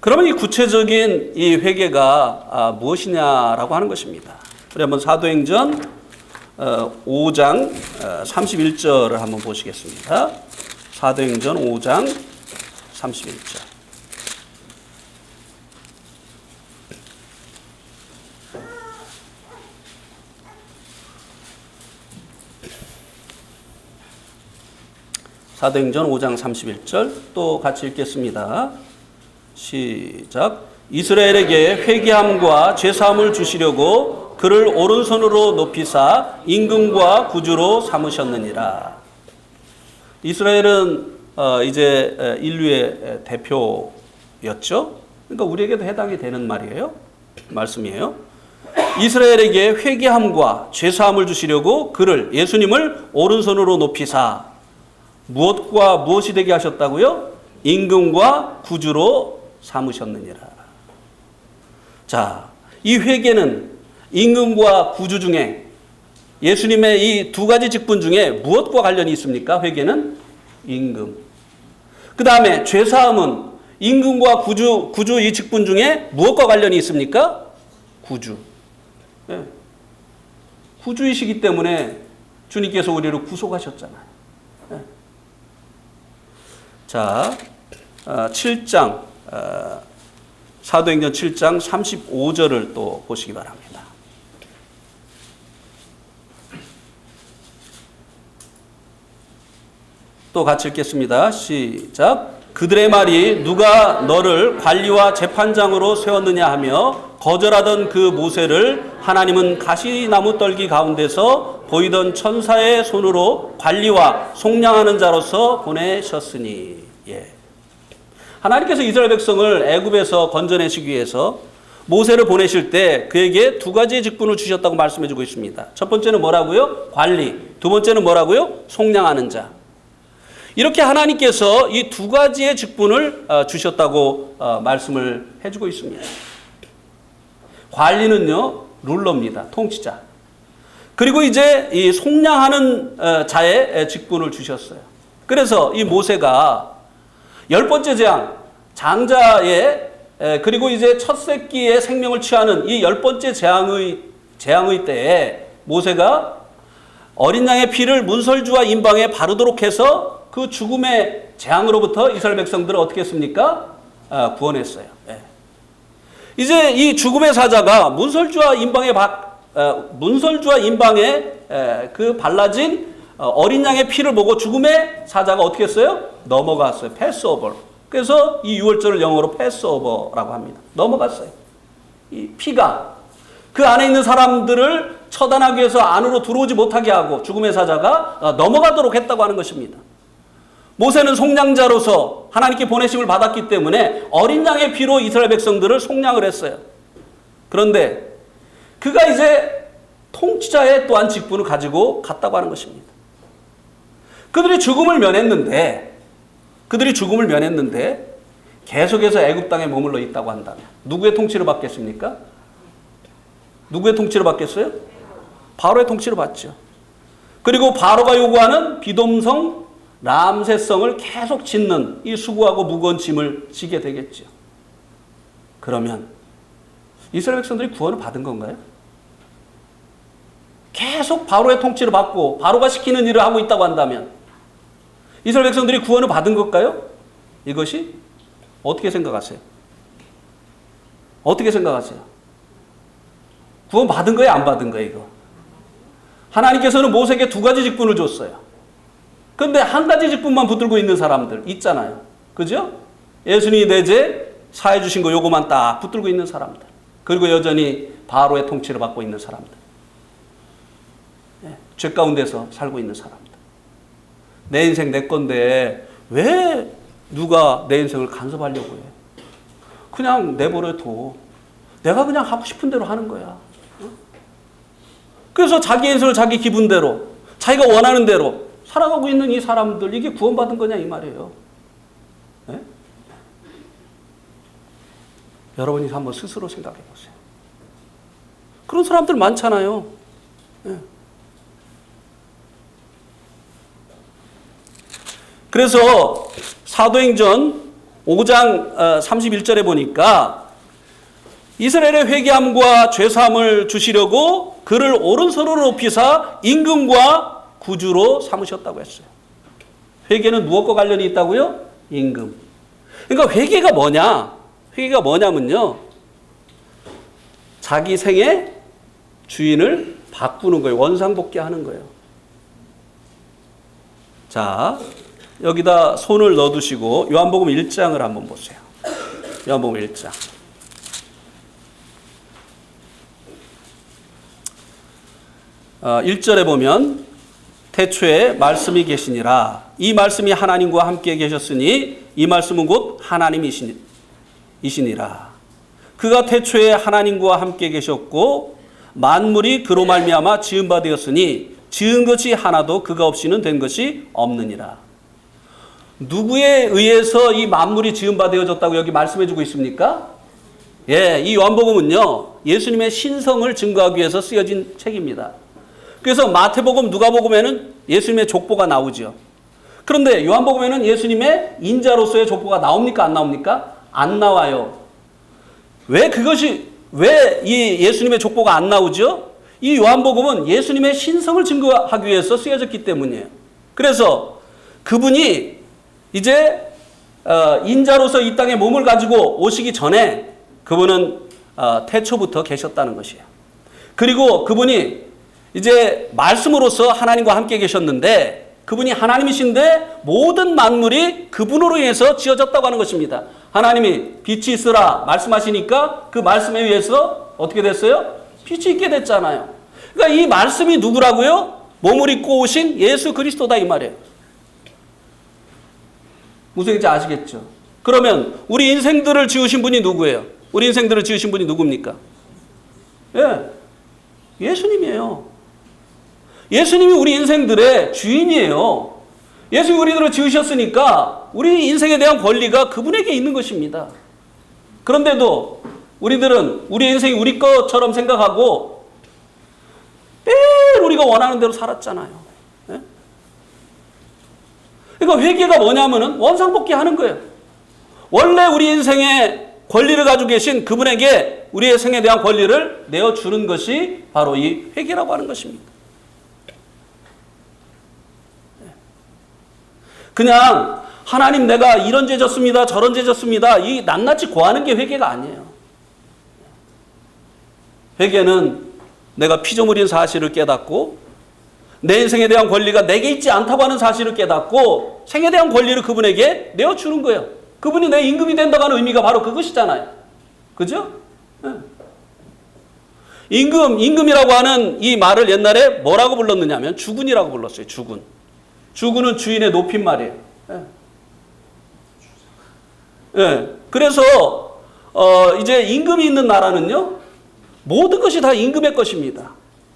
그러면 이 구체적인 이 회개가 무엇이냐라고 하는 것입니다. 우리 한번 사도행전 5장 31절을 한번 보시겠습니다. 사도행전 5장 31절. 사도행전 5장 31절 또 같이 읽겠습니다. 시작. 이스라엘에게 회개함과 죄사함을 주시려고 그를 오른손으로 높이사 임금과 구주로 삼으셨느니라. 이스라엘은 이제 인류의 대표였죠. 그러니까 우리에게도 해당이 되는 말씀이에요. 이스라엘에게 회개함과 죄사함을 주시려고 그를 예수님을 오른손으로 높이사 무엇과 무엇이 되게 하셨다고요? 임금과 구주로 삼으셨느니라. 자, 이 회개는 임금과 구주 중에 예수님의 이 두 가지 직분 중에 무엇과 관련이 있습니까? 회개는 임금. 그 다음에 죄사함은 임금과 구주 이 직분 중에 무엇과 관련이 있습니까? 구주. 네. 구주이시기 때문에 주님께서 우리를 구속하셨잖아요. 네. 자, 7장 사도행전 7장 35절을 또 보시기 바랍니다. 또 같이 읽겠습니다. 시작. 그들의 말이 누가 너를 관리와 재판장으로 세웠느냐 하며 거절하던 그 모세를 하나님은 가시나무 떨기 가운데서 보이던 천사의 손으로 관리와 속량하는 자로서 보내셨으니. 예. 하나님께서 이스라엘 백성을 애굽에서 건져내시기 위해서 모세를 보내실 때 그에게 두 가지의 직분을 주셨다고 말씀해 주고 있습니다. 첫 번째는 뭐라고요? 관리. 두 번째는 뭐라고요? 속량하는 자. 이렇게 하나님께서 이 두 가지의 직분을 주셨다고 말씀을 해주고 있습니다. 관리는요, 룰러입니다. 통치자. 그리고 이제 이 속량하는 자의 직분을 주셨어요. 그래서 이 모세가 10번째 재앙, 장자의 그리고 이제 첫 새끼의 생명을 취하는 이 10번째 재앙의 때에 모세가 어린 양의 피를 문설주와 임방에 바르도록 해서 그 죽음의 재앙으로부터 이스라엘 백성들을 어떻게 했습니까? 구원했어요. 예. 이제 이 죽음의 사자가 문설주와 임방에 그 발라진 어린 양의 피를 보고 죽음의 사자가 어떻게 했어요? 넘어갔어요. 패스오버. 그래서 이 유월절을 영어로 패스오버라고 합니다. 넘어갔어요. 이 피가 그 안에 있는 사람들을 처단하기 위해서 안으로 들어오지 못하게 하고 죽음의 사자가 넘어가도록 했다고 하는 것입니다. 모세는 속량자로서 하나님께 보내심을 받았기 때문에 어린 양의 피로 이스라엘 백성들을 속량을 했어요. 그런데 그가 이제 통치자의 또한 직분을 가지고 갔다고 하는 것입니다. 그들이 죽음을 면했는데 계속해서 애굽 땅에 머물러 있다고 한다면 누구의 통치를 받겠습니까? 누구의 통치를 받겠어요? 바로의 통치를 받죠. 그리고 바로가 요구하는 비돔성 람세성을 계속 짓는 이 수고하고 무거운 짐을 지게 되겠죠. 그러면 이스라엘 백성들이 구원을 받은 건가요? 계속 바로의 통치를 받고 바로가 시키는 일을 하고 있다고 한다면 이스라엘 백성들이 구원을 받은 걸까요? 이것이 어떻게 생각하세요? 어떻게 생각하세요? 구원 받은 거예요? 안 받은 거예요? 이거? 하나님께서는 모세에게 두 가지 직분을 줬어요. 그런데 한 가지 직분만 붙들고 있는 사람들 있잖아요. 그죠? 예수님이 내 죄 사해 주신 거 요거만 딱 붙들고 있는 사람들. 그리고 여전히 바로의 통치를 받고 있는 사람들. 죄 가운데서 살고 있는 사람들. 내 인생 내 건데 왜 누가 내 인생을 간섭하려고 해? 그냥 내버려둬. 내가 그냥 하고 싶은 대로 하는 거야. 그래서 자기 인생을 자기 기분대로 자기가 원하는 대로 살아가고 있는 이 사람들, 이게 구원받은 거냐 이 말이에요. 네? 여러분이 한번 스스로 생각해 보세요. 그런 사람들 많잖아요. 네. 그래서 사도행전 5장 31절에 보니까 이스라엘의 회개함과 죄사함을 주시려고 그를 오른손으로 높이사 임금과 구주로 삼으셨다고 했어요. 회개는 무엇과 관련이 있다고요? 임금. 그러니까 회개가 뭐냐? 회개가 뭐냐면요, 자기 생의 주인을 바꾸는 거예요. 원상복귀하는 거예요. 자, 여기다 손을 넣어두시고 요한복음 1장을 한번 보세요. 요한복음 1장. 1절에 보면 태초에 말씀이 계시니라. 이 말씀이 하나님과 함께 계셨으니 이 말씀은 곧 하나님이시니라. 그가 태초에 하나님과 함께 계셨고 만물이 그로 말미암아 지은 바 되었으니 지은 것이 하나도 그가 없이는 된 것이 없느니라. 누구에 의해서 이 만물이 지은 바 되어졌다고 여기 말씀해 주고 있습니까? 예, 이 요한복음은요, 예수님의 신성을 증거하기 위해서 쓰여진 책입니다. 그래서 마태복음, 누가복음에는 예수님의 족보가 나오죠. 그런데 요한복음에는 예수님의 인자로서의 족보가 나옵니까? 안 나옵니까? 안 나와요. 왜 이 예수님의 족보가 안 나오죠? 이 요한복음은 예수님의 신성을 증거하기 위해서 쓰여졌기 때문이에요. 그래서 그분이 이제 인자로서 이 땅에 몸을 가지고 오시기 전에 그분은 태초부터 계셨다는 것이에요. 그리고 그분이 이제 말씀으로서 하나님과 함께 계셨는데 그분이 하나님이신데 모든 만물이 그분으로 인해서 지어졌다고 하는 것입니다. 하나님이 빛이 있으라 말씀하시니까 그 말씀에 의해서 어떻게 됐어요? 빛이 있게 됐잖아요. 그러니까 이 말씀이 누구라고요? 몸을 입고 오신 예수 그리스도다 이 말이에요. 무슨 얘기인지 아시겠죠? 그러면 우리 인생들을 지으신 분이 누구예요? 우리 인생들을 지으신 분이 누굽니까? 예, 예수님이에요. 예수님이 우리 인생들의 주인이에요. 예수님이 우리들을 지으셨으니까 우리 인생에 대한 권리가 그분에게 있는 것입니다. 그런데도 우리들은 우리 인생이 우리 것처럼 생각하고 매일 우리가 원하는 대로 살았잖아요. 예? 그러니까 회개가 뭐냐면은 원상복귀 하는 거예요. 원래 우리 인생에 권리를 가지고 계신 그분에게 우리의 생에 대한 권리를 내어주는 것이 바로 이 회개라고 하는 것입니다. 그냥 하나님 내가 이런 죄 졌습니다. 저런 죄 졌습니다. 이 낱낱이 고하는 게 회개가 아니에요. 회개는 내가 피조물인 사실을 깨닫고 내 인생에 대한 권리가 내게 있지 않다고 하는 사실을 깨닫고 생에 대한 권리를 그분에게 내어주는 거예요. 그분이 내 임금이 된다고 하는 의미가 바로 그것이잖아요. 그죠? 네. 임금이라고 하는 이 말을 옛날에 뭐라고 불렀느냐면 주군이라고 불렀어요. 주군. 주군은 주인의 높임말이에요. 예. 예. 그래서 이제 임금이 있는 나라는요. 모든 것이 다 임금의 것입니다.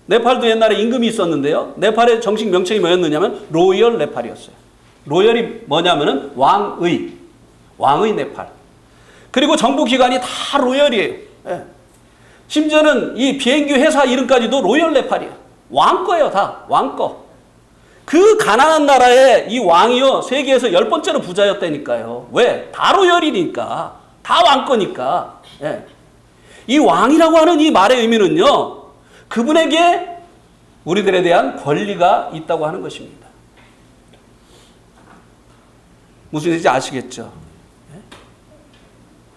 네팔도 옛날에 임금이 있었는데요. 네팔의 정식 명칭이 뭐였느냐면 로열 네팔이었어요. 로열이 뭐냐면은 왕의 네팔. 그리고 정부기관이 다 로열이에요. 예. 심지어는 이 비행기 회사 이름까지도 로열 네팔이에요. 왕 거예요, 다. 왕 거. 그 가난한 나라의 이 왕이요, 세계에서 10번째로 부자였다니까요. 왜? 다 로열이니까. 다 왕 거니까. 예. 이 왕이라고 하는 이 말의 의미는요, 그분에게 우리들에 대한 권리가 있다고 하는 것입니다. 무슨 얘기인지 아시겠죠? 예?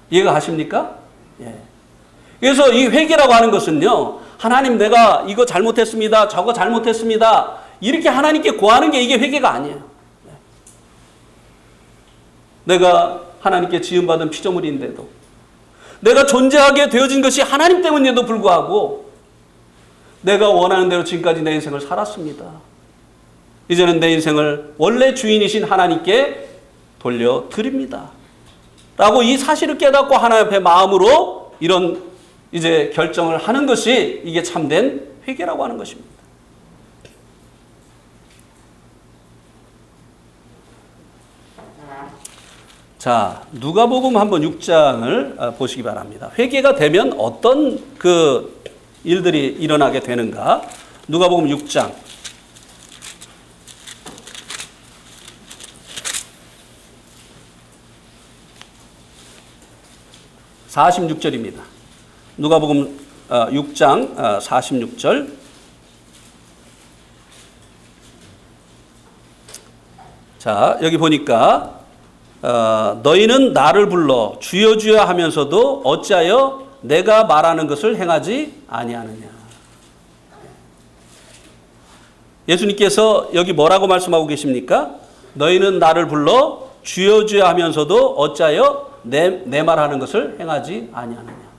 이해가 가십니까? 예. 그래서 이 회개라고 하는 것은요, 하나님 내가 이거 잘못했습니다. 저거 잘못했습니다. 이렇게 하나님께 고하는 게 이게 회개가 아니에요. 내가 하나님께 지음받은 피조물인데도 내가 존재하게 되어진 것이 하나님 때문에도 불구하고 내가 원하는 대로 지금까지 내 인생을 살았습니다. 이제는 내 인생을 원래 주인이신 하나님께 돌려드립니다. 라고 이 사실을 깨닫고 하나님 앞에 마음으로 이런 이제 결정을 하는 것이 이게 참된 회개라고 하는 것입니다. 자, 누가복음 한번 6장을 보시기 바랍니다. 회개가 되면 어떤 그 일들이 일어나게 되는가? 누가복음 6장. 46절입니다. 누가복음 6장 46절. 자, 여기 보니까 너희는 나를 불러 주여 주여 하면서도 어찌하여 내가 말하는 것을 행하지 아니하느냐. 예수님께서 여기 뭐라고 말씀하고 계십니까? 너희는 나를 불러 주여 주여 하면서도 어찌하여 내 말하는 것을 행하지 아니하느냐.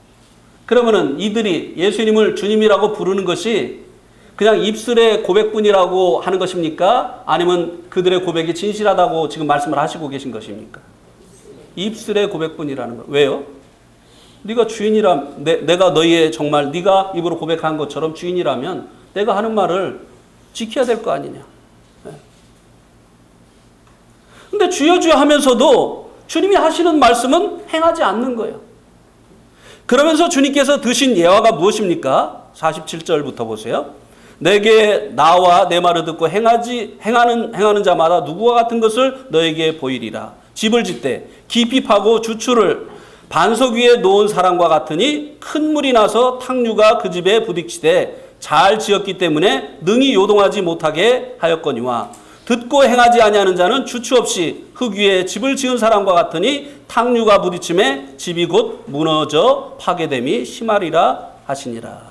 그러면은 이들이 예수님을 주님이라고 부르는 것이 그냥 입술의 고백뿐이라고 하는 것입니까? 아니면 그들의 고백이 진실하다고 지금 말씀을 하시고 계신 것입니까? 입술의 고백뿐이라는 거. 왜요? 네가 주인이라 내가 너희의 정말 네가 입으로 고백한 것처럼 주인이라면 내가 하는 말을 지켜야 될 거 아니냐. 근데 주여 주여 하면서도 주님이 하시는 말씀은 행하지 않는 거예요. 그러면서 주님께서 드신 예화가 무엇입니까? 47절부터 보세요. 내게 나와 내 말을 듣고 행하는 자마다 누구와 같은 것을 너에게 보이리라. 집을 짓되 깊이 파고 주추를 반석 위에 놓은 사람과 같으니 큰 물이 나서 탕류가 그 집에 부딪히되 잘 지었기 때문에 능히 요동하지 못하게 하였거니와 듣고 행하지 아니하는 자는 주추 없이 흙 위에 집을 지은 사람과 같으니 탕류가 부딪힘에 집이 곧 무너져 파괴됨이 심하리라 하시니라.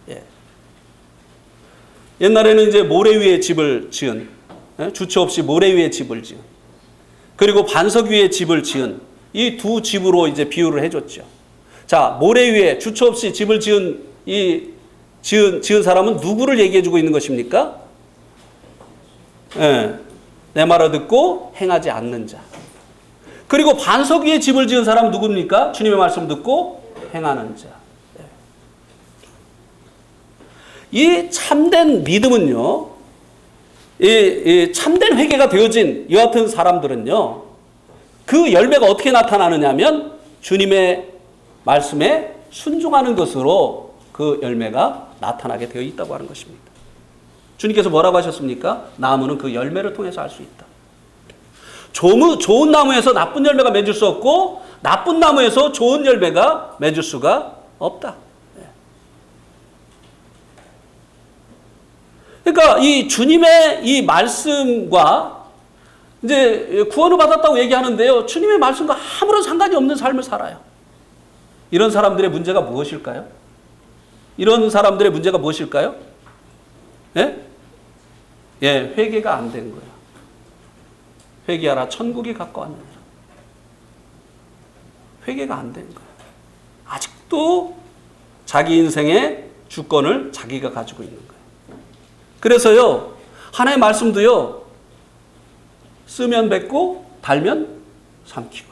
예. 옛날에는 이제 모래 위에 집을 지은, 주추 없이 모래 위에 집을 지은, 그리고 반석 위에 집을 지은 이 두 집으로 이제 비유를 해줬죠. 자, 모래 위에 주추 없이 집을 지은 이 지은 사람은 누구를 얘기해주고 있는 것입니까? 예, 내 말을 듣고 행하지 않는 자. 그리고 반석 위에 집을 지은 사람은 누굽니까? 주님의 말씀 듣고 행하는 자. 이 참된 믿음은요, 이 참된 회개가 되어진 이 같은 사람들은요, 그 열매가 어떻게 나타나느냐면 주님의 말씀에 순종하는 것으로 그 열매가 나타나게 되어 있다고 하는 것입니다. 주님께서 뭐라고 하셨습니까? 나무는 그 열매를 통해서 알 수 있다. 좋은 나무에서 나쁜 열매가 맺을 수 없고 나쁜 나무에서 좋은 열매가 맺을 수가 없다. 그러니까 이 주님의 이 말씀과 이제 구원을 받았다고 얘기하는데요, 주님의 말씀과 아무런 상관이 없는 삶을 살아요. 이런 사람들의 문제가 무엇일까요? 이런 사람들의 문제가 무엇일까요? 예? 예, 회개가 안 된 거예요. 회개하라, 천국이 가까웠느니라. 회개가 안 된 거예요. 아직도 자기 인생의 주권을 자기가 가지고 있는 거예요. 그래서요, 하나님의 말씀도요, 쓰면 뱉고 달면 삼키고,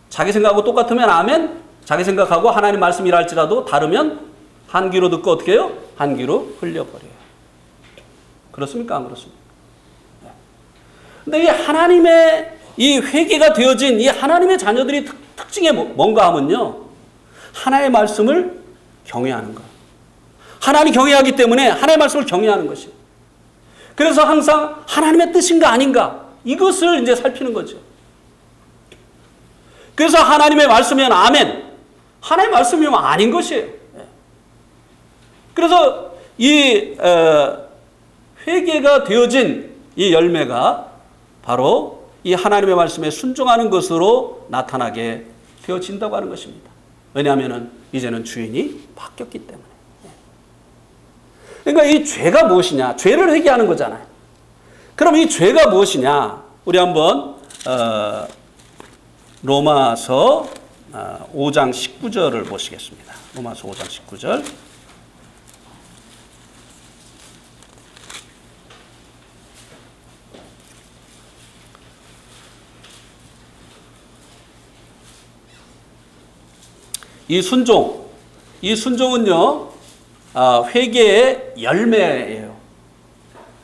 자기 생각하고 똑같으면 아멘, 자기 생각하고 하나님 말씀이라 할지라도 다르면 한 귀로 듣고 어떻게 해요? 한 귀로 흘려버려요. 그렇습니까? 안 그렇습니까? 근데 이 하나님의 이 회개가 되어진 이 하나님의 자녀들이 특징이 뭔가 하면요, 하나님의 말씀을 경외하는 거예요. 하나님 경외하기 때문에 하나님의 말씀을 경외하는 것이에요. 그래서 항상 하나님의 뜻인가 아닌가 이것을 이제 살피는 거죠. 그래서 하나님의 말씀이면 아멘, 하나님의 말씀이면 아닌 것이에요. 그래서 이 회개가 되어진 이 열매가 바로 이 하나님의 말씀에 순종하는 것으로 나타나게 되어진다고 하는 것입니다. 왜냐하면 이제는 주인이 바뀌었기 때문에. 그러니까 이 죄가 무엇이냐? 죄를 회개하는 거잖아요. 그럼 이 죄가 무엇이냐? 우리 한번 로마서 5장 19절을 보시겠습니다. 로마서 5장 19절. 이 순종은요, 회개의 열매예요.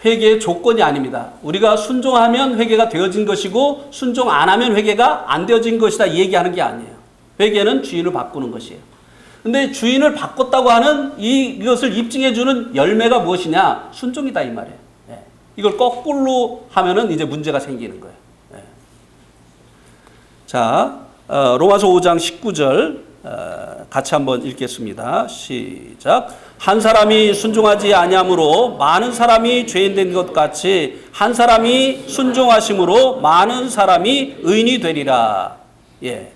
회개의 조건이 아닙니다. 우리가 순종하면 회개가 되어진 것이고 순종 안 하면 회개가 안 되어진 것이다 이 얘기하는 게 아니에요. 회개는 주인을 바꾸는 것이에요. 근데 주인을 바꿨다고 하는 이것을 입증해 주는 열매가 무엇이냐? 순종이다 이 말이에요. 이걸 거꾸로 하면은 이제 문제가 생기는 거예요. 자, 로마서 5장 19절 같이 한번 읽겠습니다. 시작. 한 사람이 순종하지 아니함으로 많은 사람이 죄인 된 것 같이 한 사람이 순종하심으로 많은 사람이 의인이 되리라. 예.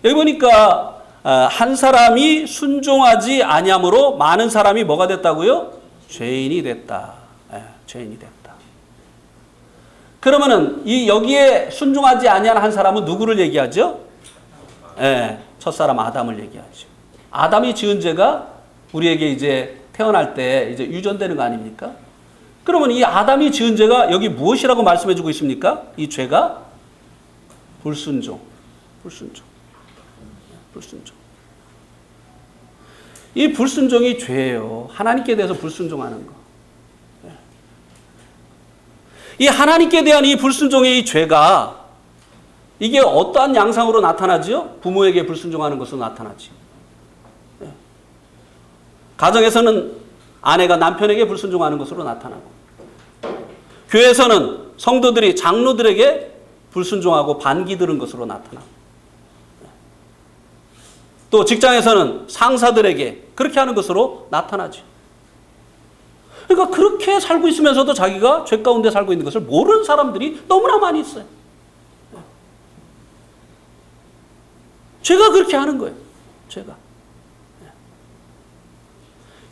여기 보니까 한 사람이 순종하지 아니함으로 많은 사람이 뭐가 됐다고요? 죄인이 됐다. 예, 죄인이 됐다. 그러면은 여기에 순종하지 아니한 한 사람은 누구를 얘기하죠? 예, 첫사람 아담을 얘기하죠. 아담이 지은 죄가 우리에게 이제 태어날 때 이제 유전되는 거 아닙니까? 그러면 이 아담이 지은 죄가 여기 무엇이라고 말씀해 주고 있습니까? 이 죄가 불순종. 이 불순종이 죄예요. 하나님께 대해서 불순종하는 거. 이 하나님께 대한 이 불순종의 이 죄가 이게 어떠한 양상으로 나타나지요? 부모에게 불순종하는 것으로 나타나지. 가정에서는 아내가 남편에게 불순종하는 것으로 나타나고, 교회에서는 성도들이 장로들에게 불순종하고 반기 들은 것으로 나타나고, 또 직장에서는 상사들에게 그렇게 하는 것으로 나타나죠. 그러니까 그렇게 살고 있으면서도 자기가 죄 가운데 살고 있는 것을 모르는 사람들이 너무나 많이 있어요. 죄가 그렇게 하는 거예요. 죄가.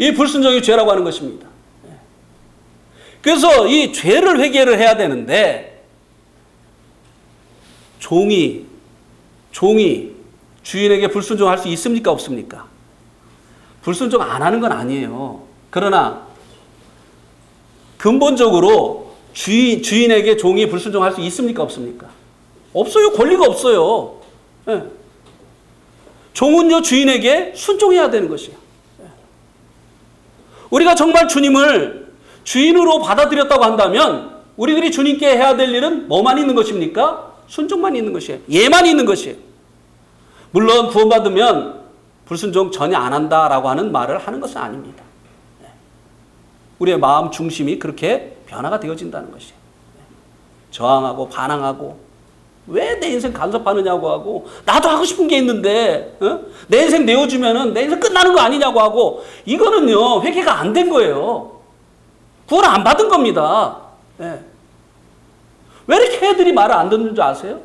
이 불순종이 죄라고 하는 것입니다. 그래서 이 죄를 회개를 해야 되는데 종이 주인에게 불순종할 수 있습니까? 없습니까? 불순종 안 하는 건 아니에요. 그러나 근본적으로 주인에게 종이 불순종할 수 있습니까? 없습니까? 없어요. 권리가 없어요. 예. 종은요, 주인에게 순종해야 되는 것이에요. 예. 우리가 정말 주님을 주인으로 받아들였다고 한다면 우리들이 주님께 해야 될 일은 뭐만 있는 것입니까? 순종만 있는 것이에요. 예만 있는 것이에요. 물론 구원받으면 불순종 전혀 안 한다라고 하는 말을 하는 것은 아닙니다. 우리의 마음 중심이 그렇게 변화가 되어진다는 것이에요. 저항하고 반항하고 왜 내 인생 간섭하느냐고 하고 나도 하고 싶은 게 있는데 내 인생 내어주면은 내 인생 끝나는 거 아니냐고 하고 이거는요 회개가 안 된 거예요. 구원 안 받은 겁니다. 네. 왜 이렇게 애들이 말을 안 듣는 줄 아세요?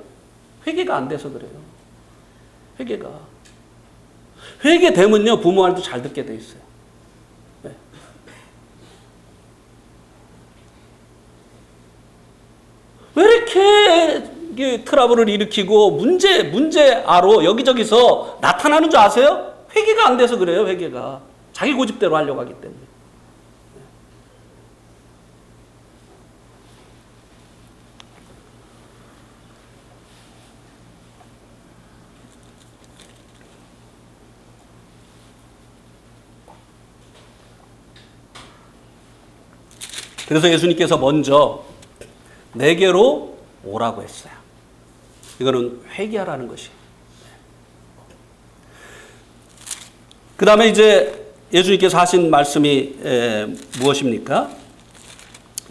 회개가 안 돼서 그래요. 회개되면요 부모 말도 잘 듣게 돼 있어요. 네. 왜 이렇게 트러블을 일으키고 문제아로 여기저기서 나타나는 줄 아세요? 회개가 안 돼서 그래요. 회개가 자기 고집대로 하려고 하기 때문에. 그래서 예수님께서 먼저 내게로 오라고 했어요. 이거는 회개하라는 것이에요. 그 다음에 이제 예수님께서 하신 말씀이 무엇입니까?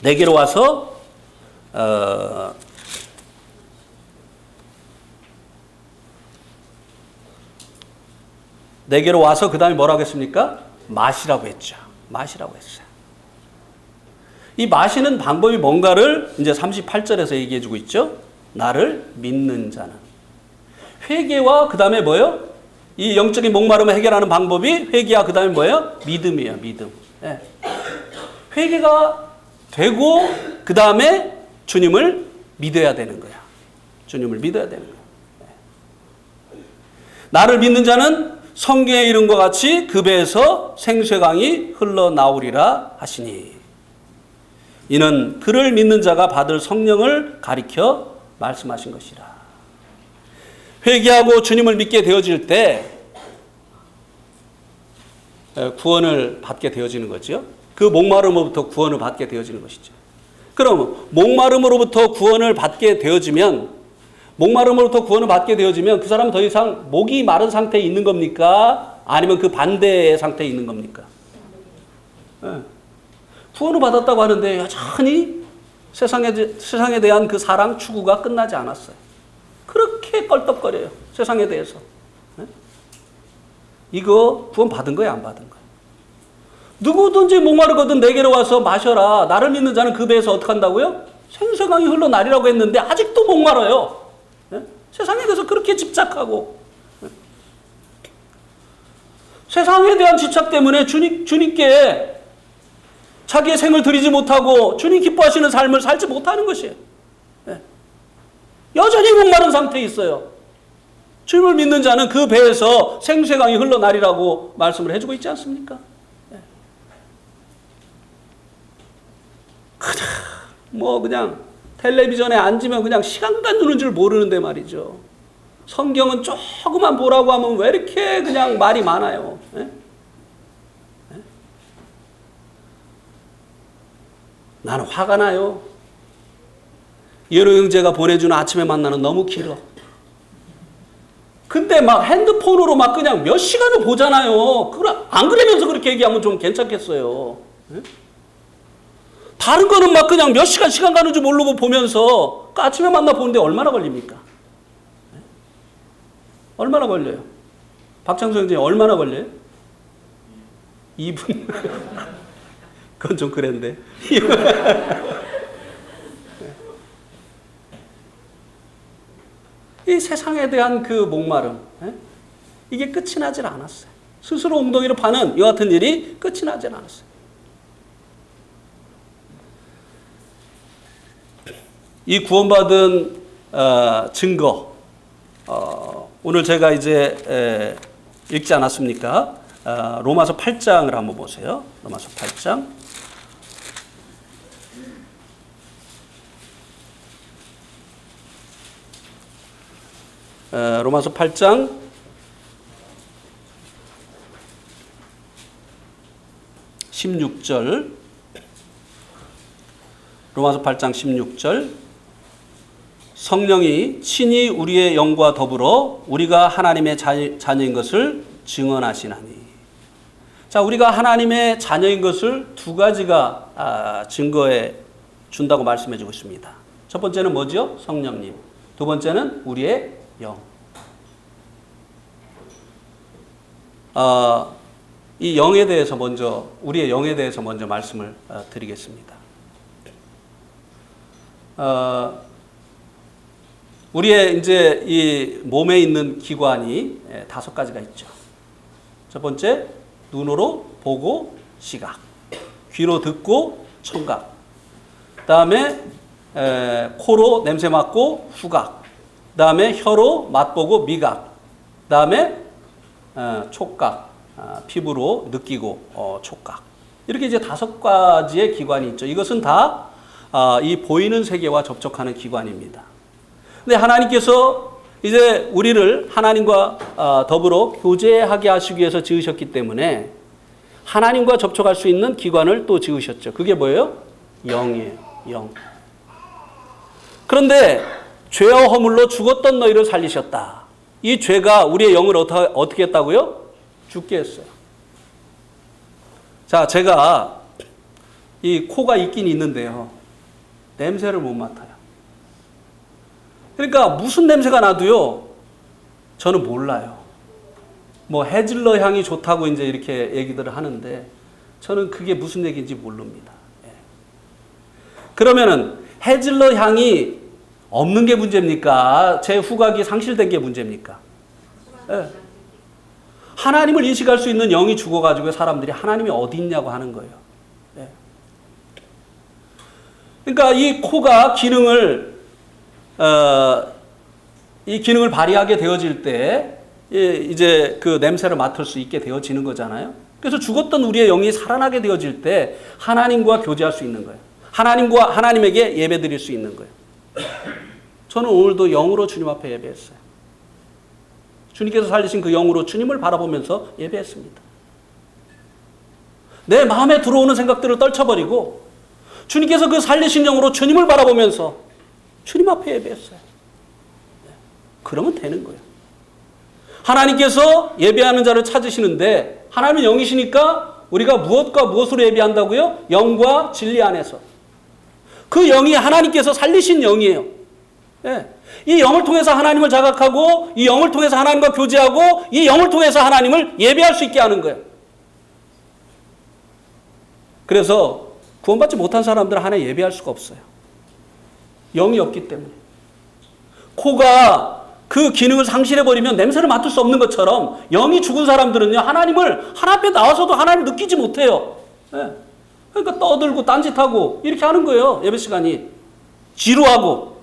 내게로 와서 그 다음에 뭐라고 했습니까? 마시라고 했죠. 마시라고 했어요. 이 마시는 방법이 뭔가를 이제 38절에서 얘기해 주고 있죠. 나를 믿는 자는. 회개와 그 다음에 뭐예요? 이 영적인 목마름을 해결하는 방법이 회개와 그 다음에 뭐예요? 믿음이에요. 믿음. 네. 회개가 되고 그 다음에 주님을 믿어야 되는 거야. 주님을 믿어야 되는 거야. 네. 나를 믿는 자는 성경의 이름과 같이 그 배에서 생수강이 흘러나오리라 하시니 이는 그를 믿는 자가 받을 성령을 가리켜 말씀하신 것이라. 회개하고 주님을 믿게 되어질 때 구원을 받게 되어지는 거죠. 그 목마름으로부터 구원을 받게 되어지는 것이죠. 그럼 목마름으로부터 구원을 받게 되어지면 그 사람은 더 이상 목이 마른 상태에 있는 겁니까? 아니면 그 반대의 상태에 있는 겁니까? 네. 구원을 받았다고 하는데 여전히 세상에 대한 그 사랑 추구가 끝나지 않았어요. 그렇게 껄떡거려요. 세상에 대해서. 네? 이거 구원 받은 거예요? 안 받은 거예요? 누구든지 목마르거든 내게로 와서 마셔라. 나를 믿는 자는 그 배에서 어떻게 한다고요? 생수강이 흘러나리라고 했는데 아직도 목마르요. 네? 세상에 대해서 그렇게 집착하고 네? 세상에 대한 집착 때문에 주님께 자기의 생을 드리지 못하고 주님 기뻐하시는 삶을 살지 못하는 것이에요. 네. 여전히 목마른 상태에 있어요. 주님을 믿는 자는 그 배에서 생수의 강이 흘러나리라고 말씀을 해주고 있지 않습니까? 네. 그냥 텔레비전에 앉으면 그냥 시간 가는 줄 모르는데 말이죠. 성경은 조금만 보라고 하면 왜 이렇게 그냥 말이 많아요. 네? 나는 화가 나요. 예로 형제가 보내주는 아침에 만나는 너무 길어. 근데 막 핸드폰으로 막 그냥 몇 시간을 보잖아요. 안 그러면서 그렇게 얘기하면 좀 괜찮겠어요. 네? 다른 거는 막 그냥 몇 시간 가는 줄 모르고 보면서 그 아침에 만나 보는데 얼마나 걸립니까? 네? 얼마나 걸려요? 박창수 형제 얼마나 걸려요? 2분. 그건 좀 그랬는데. 이 세상에 대한 그 목마름, 이게 끝이 나질 않았어요. 스스로 엉덩이를 파는 이와 같은 일이 끝이 나질 않았어요. 이 구원받은 증거, 오늘 제가 이제 읽지 않았습니까? 로마서 8장을 한번 보세요. 로마서 8장. 로마서 8장 16절. 로마서 8장 16절. 성령이 친히 우리의 영과 더불어 우리가 하나님의 자녀인 것을 증언하시나니. 자, 우리가 하나님의 자녀인 것을 두 가지가 증거해 준다고 말씀해 주고 있습니다. 첫 번째는 뭐죠? 성령님. 두 번째는 우리의 영. 이 영에 대해서 먼저, 우리의 영에 대해서 먼저 말씀을 드리겠습니다. 우리의 이제 이 몸에 있는 기관이 5가지가 있죠. 첫 번째, 눈으로 보고 시각, 귀로 듣고 청각, 다음에 코로 냄새 맡고 후각, 다음에 혀로 맛보고 미각, 다음에 촉각, 피부로 느끼고 촉각. 이렇게 이제 5가지의 기관이 있죠. 이것은 다 이 보이는 세계와 접촉하는 기관입니다. 근데 하나님께서 이제 우리를 하나님과 더불어 교제하게 하시기 위해서 지으셨기 때문에 하나님과 접촉할 수 있는 기관을 또 지으셨죠. 그게 뭐예요? 영이에요. 영. 그런데 죄와 허물로 죽었던 너희를 살리셨다. 이 죄가 우리의 영을 어떻게 했다고요? 죽게 했어요. 자, 제가 이 코가 있긴 있는데요. 냄새를 못 맡아요. 그러니까 무슨 냄새가 나도요, 저는 몰라요. 뭐 해질러 향이 좋다고 이제 이렇게 얘기들을 하는데 저는 그게 무슨 얘기인지 모릅니다. 그러면은 해질러 향이 없는 게 문제입니까? 제 후각이 상실된 게 문제입니까? 네. 하나님을 인식할 수 있는 영이 죽어가지고 사람들이 하나님이 어디 있냐고 하는 거예요. 네. 그러니까 이 코가 이 기능을 발휘하게 되어질 때 이제 그 냄새를 맡을 수 있게 되어지는 거잖아요. 그래서 죽었던 우리의 영이 살아나게 되어질 때 하나님과 교제할 수 있는 거예요. 하나님에게 예배드릴 수 있는 거예요. 저는 오늘도 영으로 주님 앞에 예배했어요. 주님께서 살리신 그 영으로 주님을 바라보면서 예배했습니다. 내 마음에 들어오는 생각들을 떨쳐버리고 주님께서 그 살리신 영으로 주님을 바라보면서 주님 앞에 예배했어요. 그러면 되는 거예요. 하나님께서 예배하는 자를 찾으시는데 하나님은 영이시니까 우리가 무엇과 무엇으로 예배한다고요? 영과 진리 안에서. 그 영이 하나님께서 살리신 영이에요. 네. 이 영을 통해서 하나님을 자각하고 이 영을 통해서 하나님과 교제하고 이 영을 통해서 하나님을 예배할 수 있게 하는 거예요. 그래서 구원받지 못한 사람들은 하나님 예배할 수가 없어요. 영이 없기 때문에. 코가 그 기능을 상실해버리면 냄새를 맡을 수 없는 것처럼 영이 죽은 사람들은요, 하나님을 하나님 앞에 나와서도 하나님을 느끼지 못해요. 네. 그러니까 떠들고 딴짓하고 이렇게 하는 거예요. 예배 시간이. 지루하고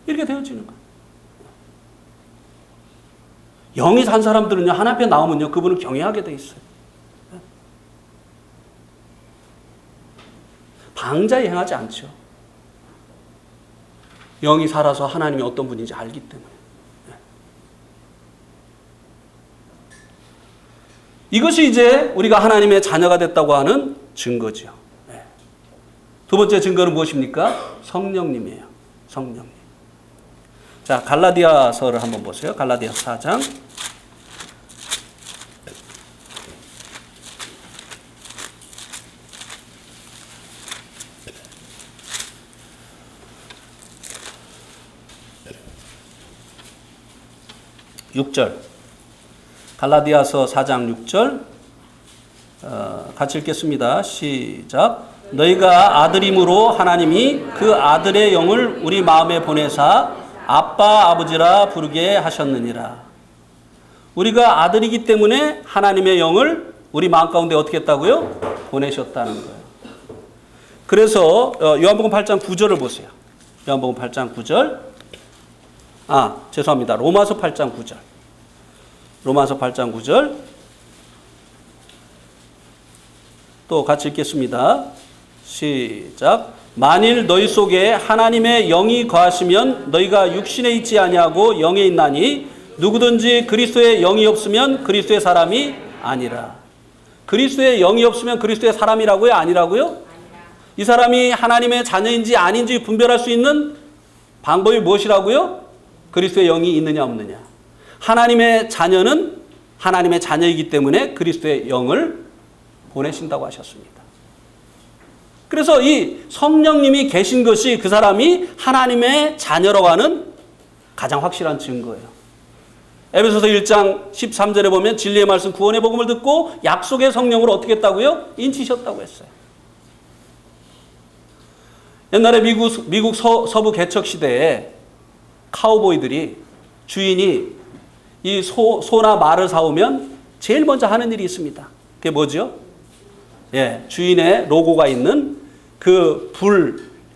이렇게 되어지는 거예요. 영이 산 사람들은요, 하나님 앞에 나오면요, 그분을 경외하게 돼 있어요. 방자에 행하지 않죠. 영이 살아서 하나님이 어떤 분인지 알기 때문에. 이것이 이제 우리가 하나님의 자녀가 됐다고 하는 증거죠. 두 번째 증거는 무엇입니까? 성령님이에요. 성령님. 자, 갈라디아서를 한번 보세요. 갈라디아서 4장. (6절) 갈라디아서 4장 6절 같이 읽겠습니다. 시작. 너희가 아들임으로 하나님이 그 아들의 영을 우리 마음에 보내사 아빠 아버지라 부르게 하셨느니라. 우리가 아들이기 때문에 하나님의 영을 우리 마음 가운데 어떻게 했다고요? 보내셨다는 거예요. 그래서 요한복음 8장 9절을 보세요. 요한복음 8장 9절. 죄송합니다. 로마서 8장 9절. 로마서 8장 9절. 또 같이 읽겠습니다. 시작. 만일 너희 속에 하나님의 영이 거하시면 너희가 육신에 있지 아니하고 영에 있나니 누구든지 그리스도의 영이 없으면 그리스도의 사람이 아니라. 그리스도의 영이 없으면 그리스도의 사람이라고요? 아니라고요? 이 사람이 하나님의 자녀인지 아닌지 분별할 수 있는 방법이 무엇이라고요? 그리스도의 영이 있느냐 없느냐. 하나님의 자녀는 하나님의 자녀이기 때문에 그리스도의 영을 보내신다고 하셨습니다. 그래서 이 성령님이 계신 것이 그 사람이 하나님의 자녀라고 하는 가장 확실한 증거예요. 에베소서 1장 13절에 보면 진리의 말씀 구원의 복음을 듣고 약속의 성령으로 어떻게 했다고요? 인치셨다고 했어요. 옛날에 미국 서부 개척 시대에 카우보이들이 주인이 이 소나 말을 사오면 제일 먼저 하는 일이 있습니다. 그게 뭐죠? 예, 주인의 로고가 있는 그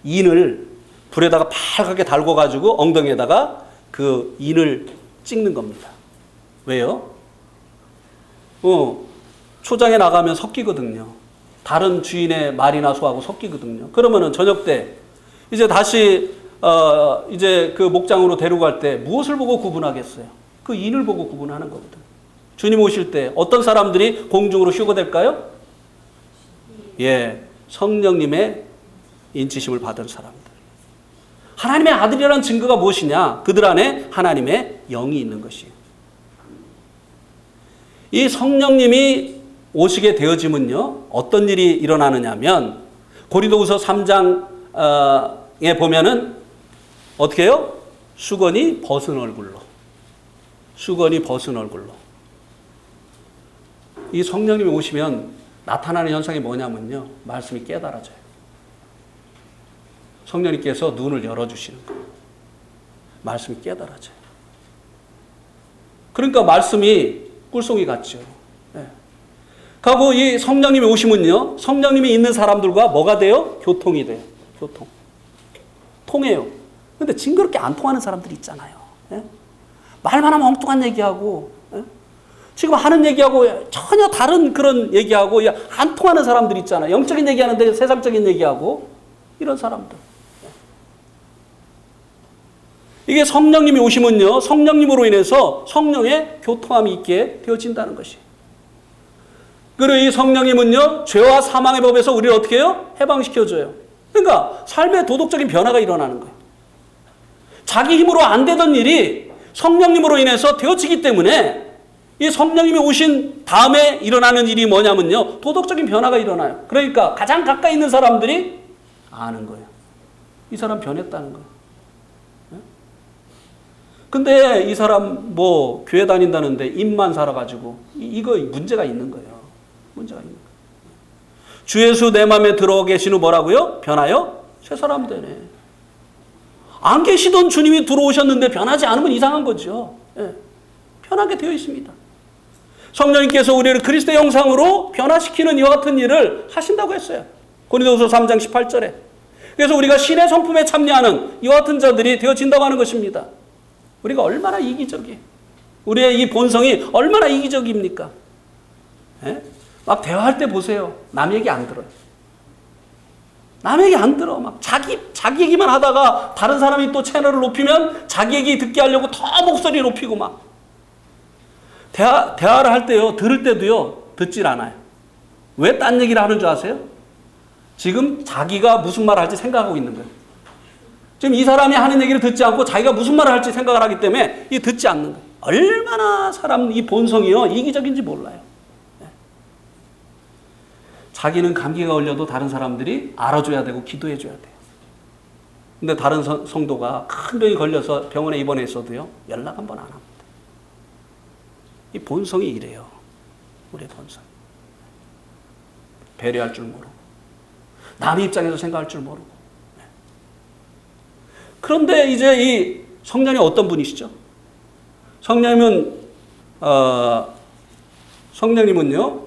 인을 불에다가 팔갛게 달궈가지고 엉덩이에다가 그 인을 찍는 겁니다. 왜요? 초장에 나가면 섞이거든요. 다른 주인의 말이나 소하고 섞이거든요. 그러면은 저녁 때 이제 다시 이제 그 목장으로 데리고 갈 때 무엇을 보고 구분하겠어요? 그 인을 보고 구분하는 거거든. 주님 오실 때 어떤 사람들이 공중으로 휴거될까요? 예, 성령님의 인치심을 받은 사람들. 하나님의 아들이라는 증거가 무엇이냐? 그들 안에 하나님의 영이 있는 것이에요. 이 성령님이 오시게 되어지면요, 어떤 일이 일어나느냐면 고린도후서 3장에 보면은 어떻게 해요? 수건이 벗은 얼굴로. 이 성령님이 오시면 나타나는 현상이 뭐냐면요, 말씀이 깨달아져요. 성령님께서 눈을 열어주시는 거예요. 말씀이 깨달아져요. 그러니까 말씀이 꿀송이 같죠. 네. 그리고 이 성령님이 오시면요, 성령님이 있는 사람들과 뭐가 돼요? 교통이 돼요. 통해요. 근데 징그럽게 안 통하는 사람들이 있잖아요. 네? 말만 하면 엉뚱한 얘기하고, 네? 지금 하는 얘기하고 전혀 다른 그런 얘기하고 안 통하는 사람들 있잖아요. 영적인 얘기하는데 세상적인 얘기하고 이런 사람들. 이게 성령님이 오시면요, 성령님으로 인해서 성령의 교통함이 있게 되어진다는 것이에요. 그리고 이 성령님은요, 죄와 사망의 법에서 우리를 어떻게 해요? 해방시켜줘요. 그러니까 삶의 도덕적인 변화가 일어나는 거예요. 자기 힘으로 안 되던 일이 성령님으로 인해서 되어지기 때문에 이 성령님이 오신 다음에 일어나는 일이 뭐냐면요, 도덕적인 변화가 일어나요. 그러니까 가장 가까이 있는 사람들이 아는 거예요. 이 사람 변했다는 거예요. 근데 이 사람 뭐 교회 다닌다는데 입만 살아가지고 이거 문제가 있는 거예요. 문제가 있는 거예요. 주 예수 내 마음에 들어 계신 후 뭐라고요? 변하여 새 사람 되네. 안 계시던 주님이 들어오셨는데 변하지 않으면 이상한 거죠. 예. 변하게 되어 있습니다. 성령님께서 우리를 그리스도의 형상으로 변화시키는 이와 같은 일을 하신다고 했어요. 고린도후서 3장 18절에. 그래서 우리가 신의 성품에 참여하는 이와 같은 자들이 되어진다고 하는 것입니다. 우리가 얼마나 이기적이에요. 우리의 이 본성이 얼마나 이기적입니까? 예? 막 대화할 때 보세요. 남 얘기 안 들어요. 남 얘기 안 들어. 막 자기 얘기만 하다가 다른 사람이 또 채널을 높이면 자기 얘기 듣게 하려고 더 목소리 높이고 막. 대화를 할 때요, 들을 때도요, 듣질 않아요. 왜 딴 얘기를 하는 줄 아세요? 지금 자기가 무슨 말을 할지 생각하고 있는 거예요. 지금 이 사람이 하는 얘기를 듣지 않고 자기가 무슨 말을 할지 생각을 하기 때문에 이 듣지 않는 거예요. 얼마나 사람 이 본성이요, 이기적인지 몰라요. 네. 자기는 감기가 걸려도 다른 사람들이 알아줘야 되고 기도해 줘야 돼요. 근데 다른 성도가 큰 병이 걸려서 병원에 입원해 있어도요, 연락 한 번 안 합니다. 이 본성이 이래요. 우리의 본성. 배려할 줄 모르고, 남의 입장에서 생각할 줄 모르고. 네. 그런데 이제 이 성령이 어떤 분이시죠? 성령님은요,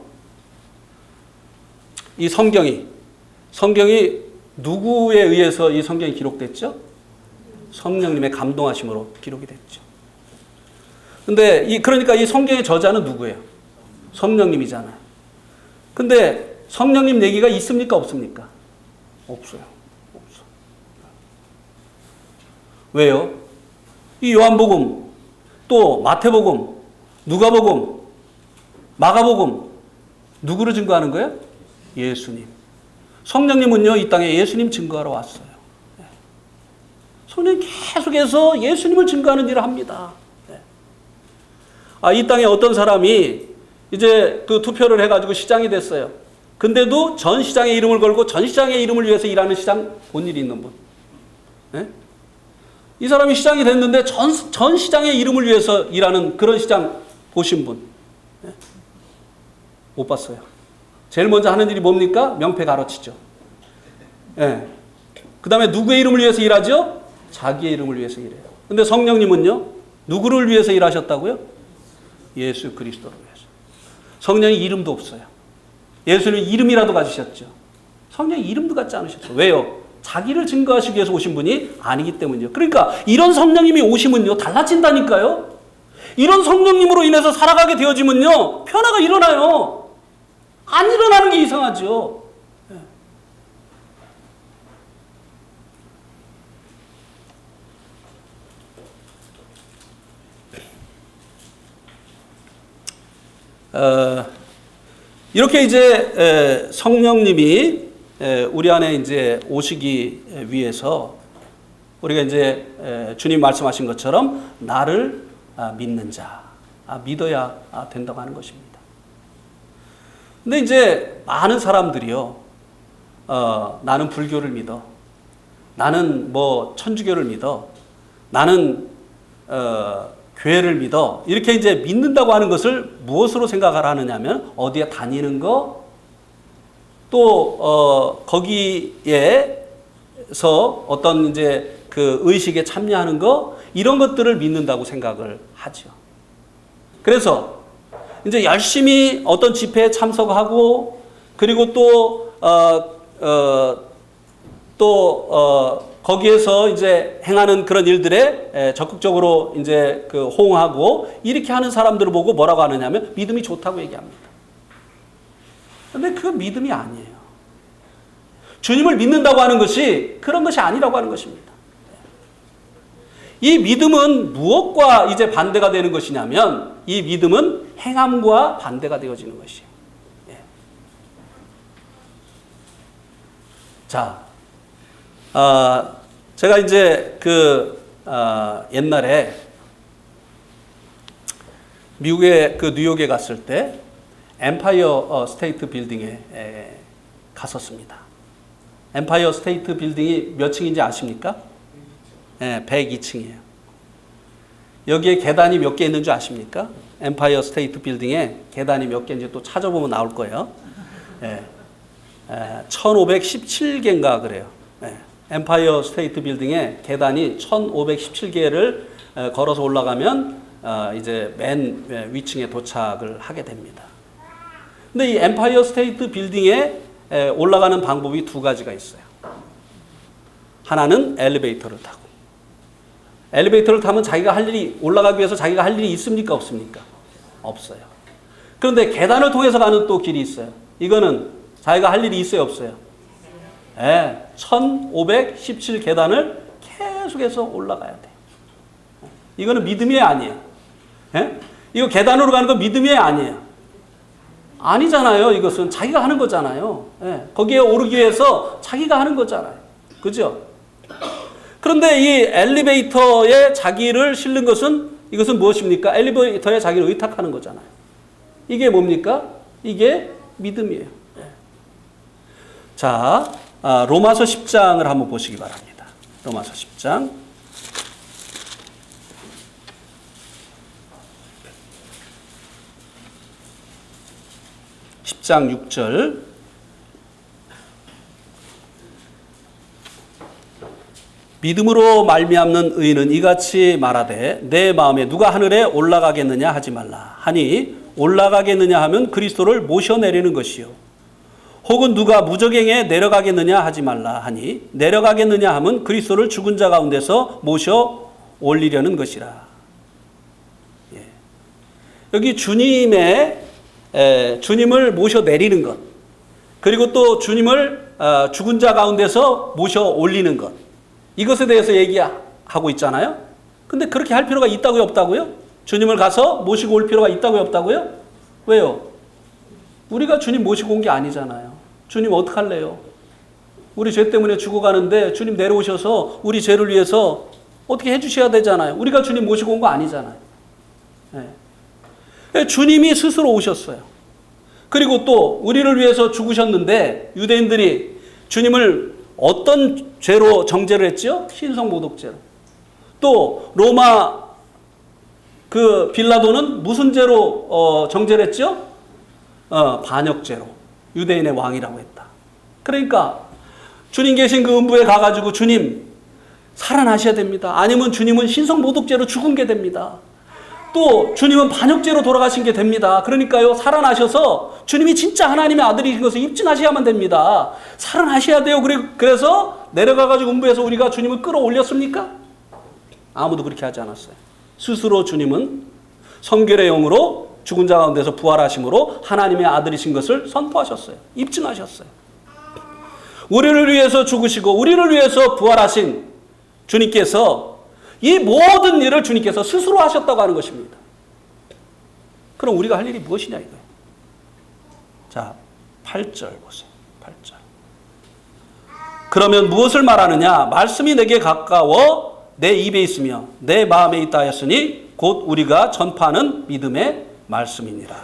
이 성경이 누구에 의해서 이 성경이 기록됐죠? 성령님의 감동하심으로 기록이 됐죠. 근데 그러니까 이 성경의 저자는 누구예요? 성령님이잖아요. 근데 성령님 얘기가 있습니까? 없습니까? 없어요. 없어. 왜요? 이 요한복음, 또 마태복음, 누가복음, 마가복음 누구를 증거하는 거예요? 예수님. 성령님은요, 이 땅에 예수님 증거하러 왔어요. 성령님 계속해서 예수님을 증거하는 일을 합니다. 이 땅에 어떤 사람이 이제 그 투표를 해가지고 시장이 됐어요. 근데도 전 시장의 이름을 걸고 전 시장의 이름을 위해서 일하는 시장 본 일이 있는 분. 이 사람이 시장이 됐는데 전 시장의 이름을 위해서 일하는 그런 시장 보신 분. 못 봤어요. 제일 먼저 하는 일이 뭡니까? 명패 가로치죠. 그 다음에 누구의 이름을 위해서 일하죠? 자기의 이름을 위해서 일해요. 근데 성령님은요? 누구를 위해서 일하셨다고요? 예수 그리스도를 위해서. 성령이 이름도 없어요. 예수님 이름이라도 가지셨죠. 성령이 이름도 갖지 않으셨어요. 왜요? 자기를 증거하시기 위해서 오신 분이 아니기 때문이요. 그러니까 이런 성령님이 오시면요, 달라진다니까요. 이런 성령님으로 인해서 살아가게 되어지면요, 변화가 일어나요. 안 일어나는 게 이상하죠. 이렇게 이제 성령님이 우리 안에 이제 오시기 위해서 우리가 이제 주님 말씀하신 것처럼 나를 믿는 자, 믿어야 된다고 하는 것입니다. 근데 이제 많은 사람들이요, 나는 불교를 믿어, 나는 뭐 천주교를 믿어, 나는 교회를 믿어, 이렇게 이제 믿는다고 하는 것을 무엇으로 생각을 하느냐면 어디에 다니는 거, 또 거기에서 어떤 이제 그 의식에 참여하는 거, 이런 것들을 믿는다고 생각을 하죠. 그래서 이제 열심히 어떤 집회에 참석하고, 그리고 또 거기에서 이제 행하는 그런 일들에 적극적으로 이제 그 호응하고, 이렇게 하는 사람들을 보고 뭐라고 하느냐면 믿음이 좋다고 얘기합니다. 근데 그 믿음이 아니에요. 주님을 믿는다고 하는 것이 그런 것이 아니라고 하는 것입니다. 이 믿음은 무엇과 이제 반대가 되는 것이냐면, 이 믿음은 행함과 반대가 되어지는 것이에요. 자, 제가 이제 옛날에 미국의 그 뉴욕에 갔을 때 엠파이어 스테이트 빌딩에 갔었습니다. 엠파이어 스테이트 빌딩이 몇 층인지 아십니까? 102층이에요. 여기에 계단이 몇 개 있는 줄 아십니까? 엠파이어 스테이트 빌딩에 계단이 몇 개인지 또 찾아보면 나올 거예요. 1517개인가 그래요. 엠파이어 스테이트 빌딩에 계단이 1517개를 걸어서 올라가면 이제 맨 위층에 도착을 하게 됩니다. 근데 이 엠파이어 스테이트 빌딩에 올라가는 방법이 두 가지가 있어요. 하나는 엘리베이터를 타고. 엘리베이터를 타면 자기가 할 일이, 올라가기 위해서 자기가 할 일이 있습니까? 없습니까? 없어요. 그런데 계단을 통해서 가는 또 길이 있어요. 이거는 자기가 할 일이 있어요? 없어요? 1517 계단을 계속해서 올라가야 돼. 이거는 믿음이 아니에요. 이거 계단으로 가는 건 믿음이 아니에요. 아니잖아요. 이것은 자기가 하는 거잖아요. 거기에 오르기 위해서 자기가 하는 거잖아요. 그죠? 그런데 이 엘리베이터에 자기를 실는 것은, 이것은 무엇입니까? 엘리베이터에 자기를 의탁하는 거잖아요. 이게 뭡니까? 이게 믿음이에요. 자, 로마서 10장을 한번 보시기 바랍니다. 로마서 10장. 10장 6절. 믿음으로 말미암는 의인은 이같이 말하되 내 마음에 누가 하늘에 올라가겠느냐 하지 말라 하니, 올라가겠느냐 하면 그리스도를 모셔내리는 것이요, 혹은 누가 무저갱에 내려가겠느냐 하지 말라 하니, 내려가겠느냐 하면 그리스도를 죽은 자 가운데서 모셔 올리려는 것이라. 여기 주님을 모셔 내리는 것, 그리고 또 주님을 죽은 자 가운데서 모셔 올리는 것. 이것에 대해서 얘기하고 있잖아요. 근데 그렇게 할 필요가 있다고요, 없다고요? 주님을 가서 모시고 올 필요가 있다고요, 없다고요? 왜요? 우리가 주님 모시고 온 게 아니잖아요. 주님 어떡할래요? 우리 죄 때문에 죽어가는데 주님 내려오셔서 우리 죄를 위해서 어떻게 해주셔야 되잖아요. 우리가 주님 모시고 온 거 아니잖아요. 네. 주님이 스스로 오셨어요. 그리고 또 우리를 위해서 죽으셨는데 유대인들이 주님을 어떤 죄로 정죄를 했죠? 신성모독죄로. 또 로마 빌라도는 무슨 죄로 정죄를 했죠? 반역죄로. 유대인의 왕이라고 했다. 그러니까 주님 계신 그 음부에 가가지고 주님 살아나셔야 됩니다. 아니면 주님은 신성모독죄로 죽은 게 됩니다. 또 주님은 반역죄로 돌아가신 게 됩니다. 그러니까요, 살아나셔서 주님이 진짜 하나님의 아들이신 것을 입증하셔야만 됩니다. 살아나셔야 돼요. 그래서 내려가가지고 음부에서 우리가 주님을 끌어올렸습니까? 아무도 그렇게 하지 않았어요. 스스로 주님은 성결의 영으로 죽은 자 가운데서 부활하심으로 하나님의 아들이신 것을 선포하셨어요. 입증하셨어요. 우리를 위해서 죽으시고 우리를 위해서 부활하신 주님께서 이 모든 일을 주님께서 스스로 하셨다고 하는 것입니다. 그럼 우리가 할 일이 무엇이냐 이거예요. 자, 8절 보세요. 8절. 그러면 무엇을 말하느냐? 말씀이 내게 가까워 내 입에 있으며 내 마음에 있다 하였으니 곧 우리가 전파하는 믿음의 말씀이니라.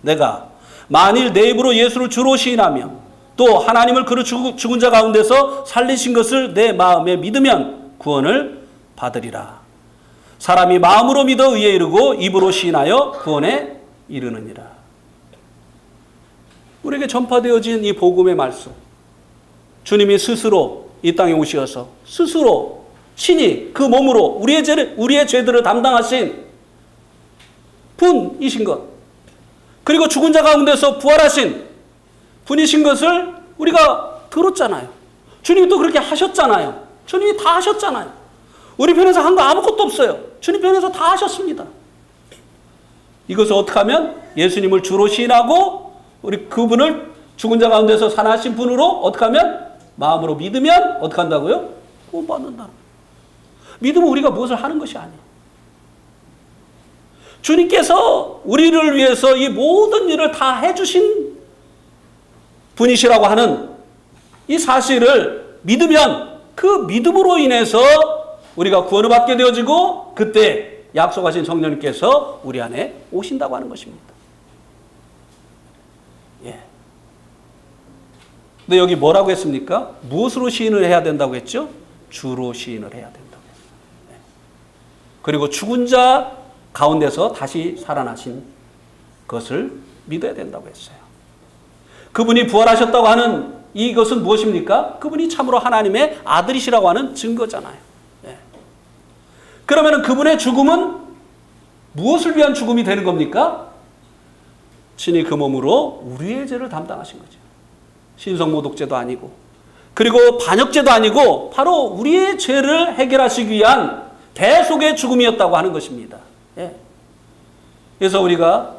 내가 만일 내 입으로 예수를 주로 시인하며 또 하나님을 그를 죽은 자 가운데서 살리신 것을 내 마음에 믿으면 구원을 받으리라. 사람이 마음으로 믿어 의에 이르고 입으로 시인하여 구원에 이르느니라. 우리에게 전파되어진 이 복음의 말씀, 주님이 스스로 이 땅에 오셔서 스스로 친히 그 몸으로 우리의 죄들을 담당하신 분이신 것, 그리고 죽은 자 가운데서 부활하신 분이신 것을 우리가 들었잖아요. 주님이 또 그렇게 하셨잖아요. 주님이 다 하셨잖아요. 우리 편에서 한 거 아무것도 없어요. 주님 편에서 다 하셨습니다. 이것을 어떻게 하면 예수님을 주로 시인하고 우리 그분을 죽은 자 가운데서 살아나신 분으로 어떻게 하면 마음으로 믿으면 어떻게 한다고요? 구원받는다. 믿으면 우리가 무엇을 하는 것이 아니에요. 주님께서 우리를 위해서 이 모든 일을 다 해주신 분이시라고 하는 이 사실을 믿으면 그 믿음으로 인해서 우리가 구원을 받게 되어지고 그때 약속하신 성령님께서 우리 안에 오신다고 하는 것입니다. 예. 근데 여기 뭐라고 했습니까? 무엇으로 시인을 해야 된다고 했죠? 주로 시인을 해야 된다고 했어요. 예. 그리고 죽은 자 가운데서 다시 살아나신 것을 믿어야 된다고 했어요. 그분이 부활하셨다고 하는 이것은 무엇입니까? 그분이 참으로 하나님의 아들이시라고 하는 증거잖아요. 예. 그러면 그분의 죽음은 무엇을 위한 죽음이 되는 겁니까? 친히 그 몸으로 우리의 죄를 담당하신 거죠. 신성모독죄도 아니고 그리고 반역죄도 아니고 바로 우리의 죄를 해결하시기 위한 대속의 죽음이었다고 하는 것입니다. 예. 그래서 우리가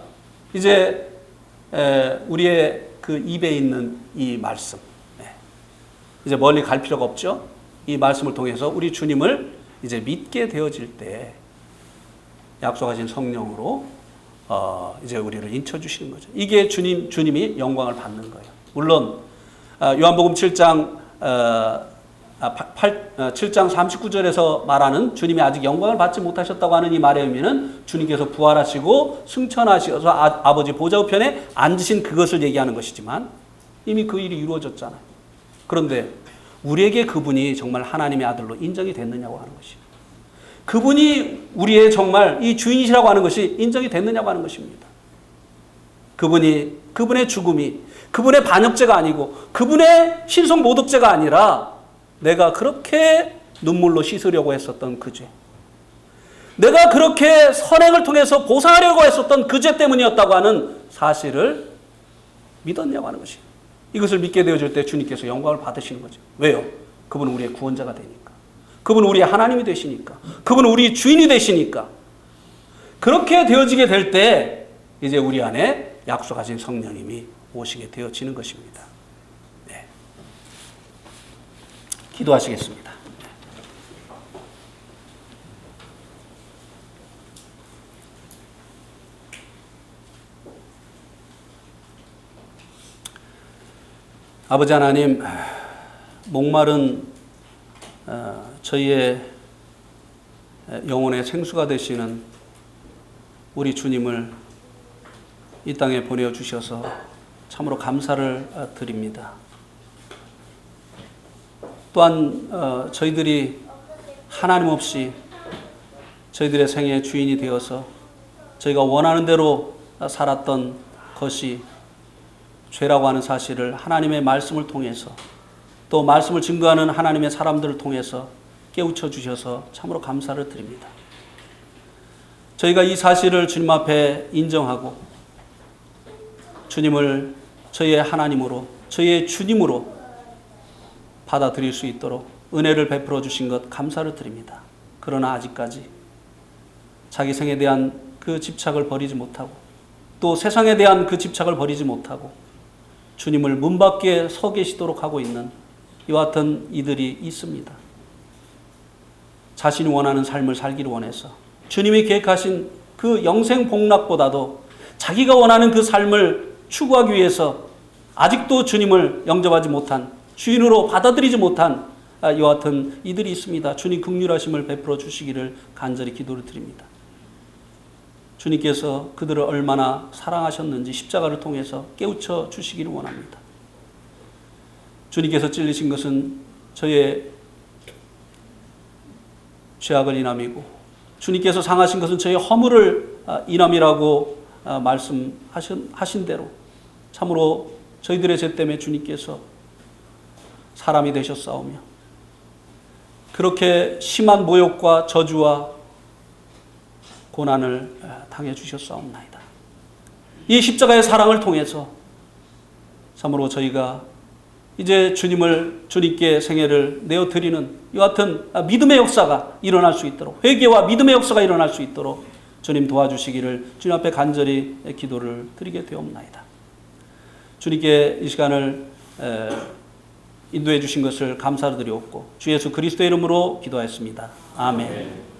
이제 우리의 그 입에 있는 이 말씀, 이제 멀리 갈 필요가 없죠. 이 말씀을 통해서 우리 주님을 이제 믿게 되어질 때 약속하신 성령으로 이제 우리를 인쳐주시는 거죠. 이게 주님이 영광을 받는 거예요. 물론 요한복음 7장 7장 39절에서 말하는 주님이 아직 영광을 받지 못하셨다고 하는 이 말의 의미는 주님께서 부활하시고 승천하셔서 아버지 보좌 우편에 앉으신 그것을 얘기하는 것이지만 이미 그 일이 이루어졌잖아요. 그런데 우리에게 그분이 정말 하나님의 아들로 인정이 됐느냐고 하는 것이, 그분이 우리의 정말 이 주인이시라고 하는 것이 인정이 됐느냐고 하는 것입니다. 그분의 죽음이 그분의 반역죄가 아니고 그분의 신성모독죄가 아니라 내가 그렇게 눈물로 씻으려고 했었던 그 죄, 내가 그렇게 선행을 통해서 보상하려고 했었던 그 죄 때문이었다고 하는 사실을 믿었냐고 하는 것이에요. 이것을 믿게 되어질 때 주님께서 영광을 받으시는 거죠. 왜요? 그분은 우리의 구원자가 되니까. 그분은 우리의 하나님이 되시니까. 그분은 우리의 주인이 되시니까. 그렇게 되어지게 될 때 이제 우리 안에 약속하신 성령님이 오시게 되어지는 것입니다. 네. 기도하시겠습니다. 아버지 하나님, 목마른 저희의 영혼의 생수가 되시는 우리 주님을 이 땅에 보내주셔서 참으로 감사를 드립니다. 또한 저희들이 하나님 없이 저희들의 생의 주인이 되어서 저희가 원하는 대로 살았던 것이 죄라고 하는 사실을 하나님의 말씀을 통해서 또 말씀을 증거하는 하나님의 사람들을 통해서 깨우쳐 주셔서 참으로 감사를 드립니다. 저희가 이 사실을 주님 앞에 인정하고 주님을 저희의 하나님으로, 저희의 주님으로 받아들일 수 있도록 은혜를 베풀어 주신 것 감사를 드립니다. 그러나 아직까지 자기 생에 대한 그 집착을 버리지 못하고 또 세상에 대한 그 집착을 버리지 못하고 주님을 문 밖에 서 계시도록 하고 있는 이와 같은 이들이 있습니다. 자신이 원하는 삶을 살기를 원해서 주님이 계획하신 그 영생 복락보다도 자기가 원하는 그 삶을 추구하기 위해서 아직도 주님을 영접하지 못한, 주인으로 받아들이지 못한 이와 같은 이들이 있습니다. 주님 긍휼하심을 베풀어 주시기를 간절히 기도를 드립니다. 주님께서 그들을 얼마나 사랑하셨는지 십자가를 통해서 깨우쳐 주시기를 원합니다. 주님께서 찔리신 것은 저의 죄악을 인함이고 주님께서 상하신 것은 저의 허물을 인함이라고 말씀하신 대로 참으로 저희들의 죄 때문에 주님께서 사람이 되셨사오며 그렇게 심한 모욕과 저주와 고난을 당해 주셨사옵나이다. 이 십자가의 사랑을 통해서 참으로 저희가 이제 주님께 생애를 내어드리는 이와 같은 믿음의 역사가 일어날 수 있도록, 회개와 믿음의 역사가 일어날 수 있도록 주님 도와주시기를 주님 앞에 간절히 기도를 드리게 되옵나이다. 주님께 이 시간을 인도해 주신 것을 감사드리옵고 주 예수 그리스도의 이름으로 기도하였습니다. 아멘.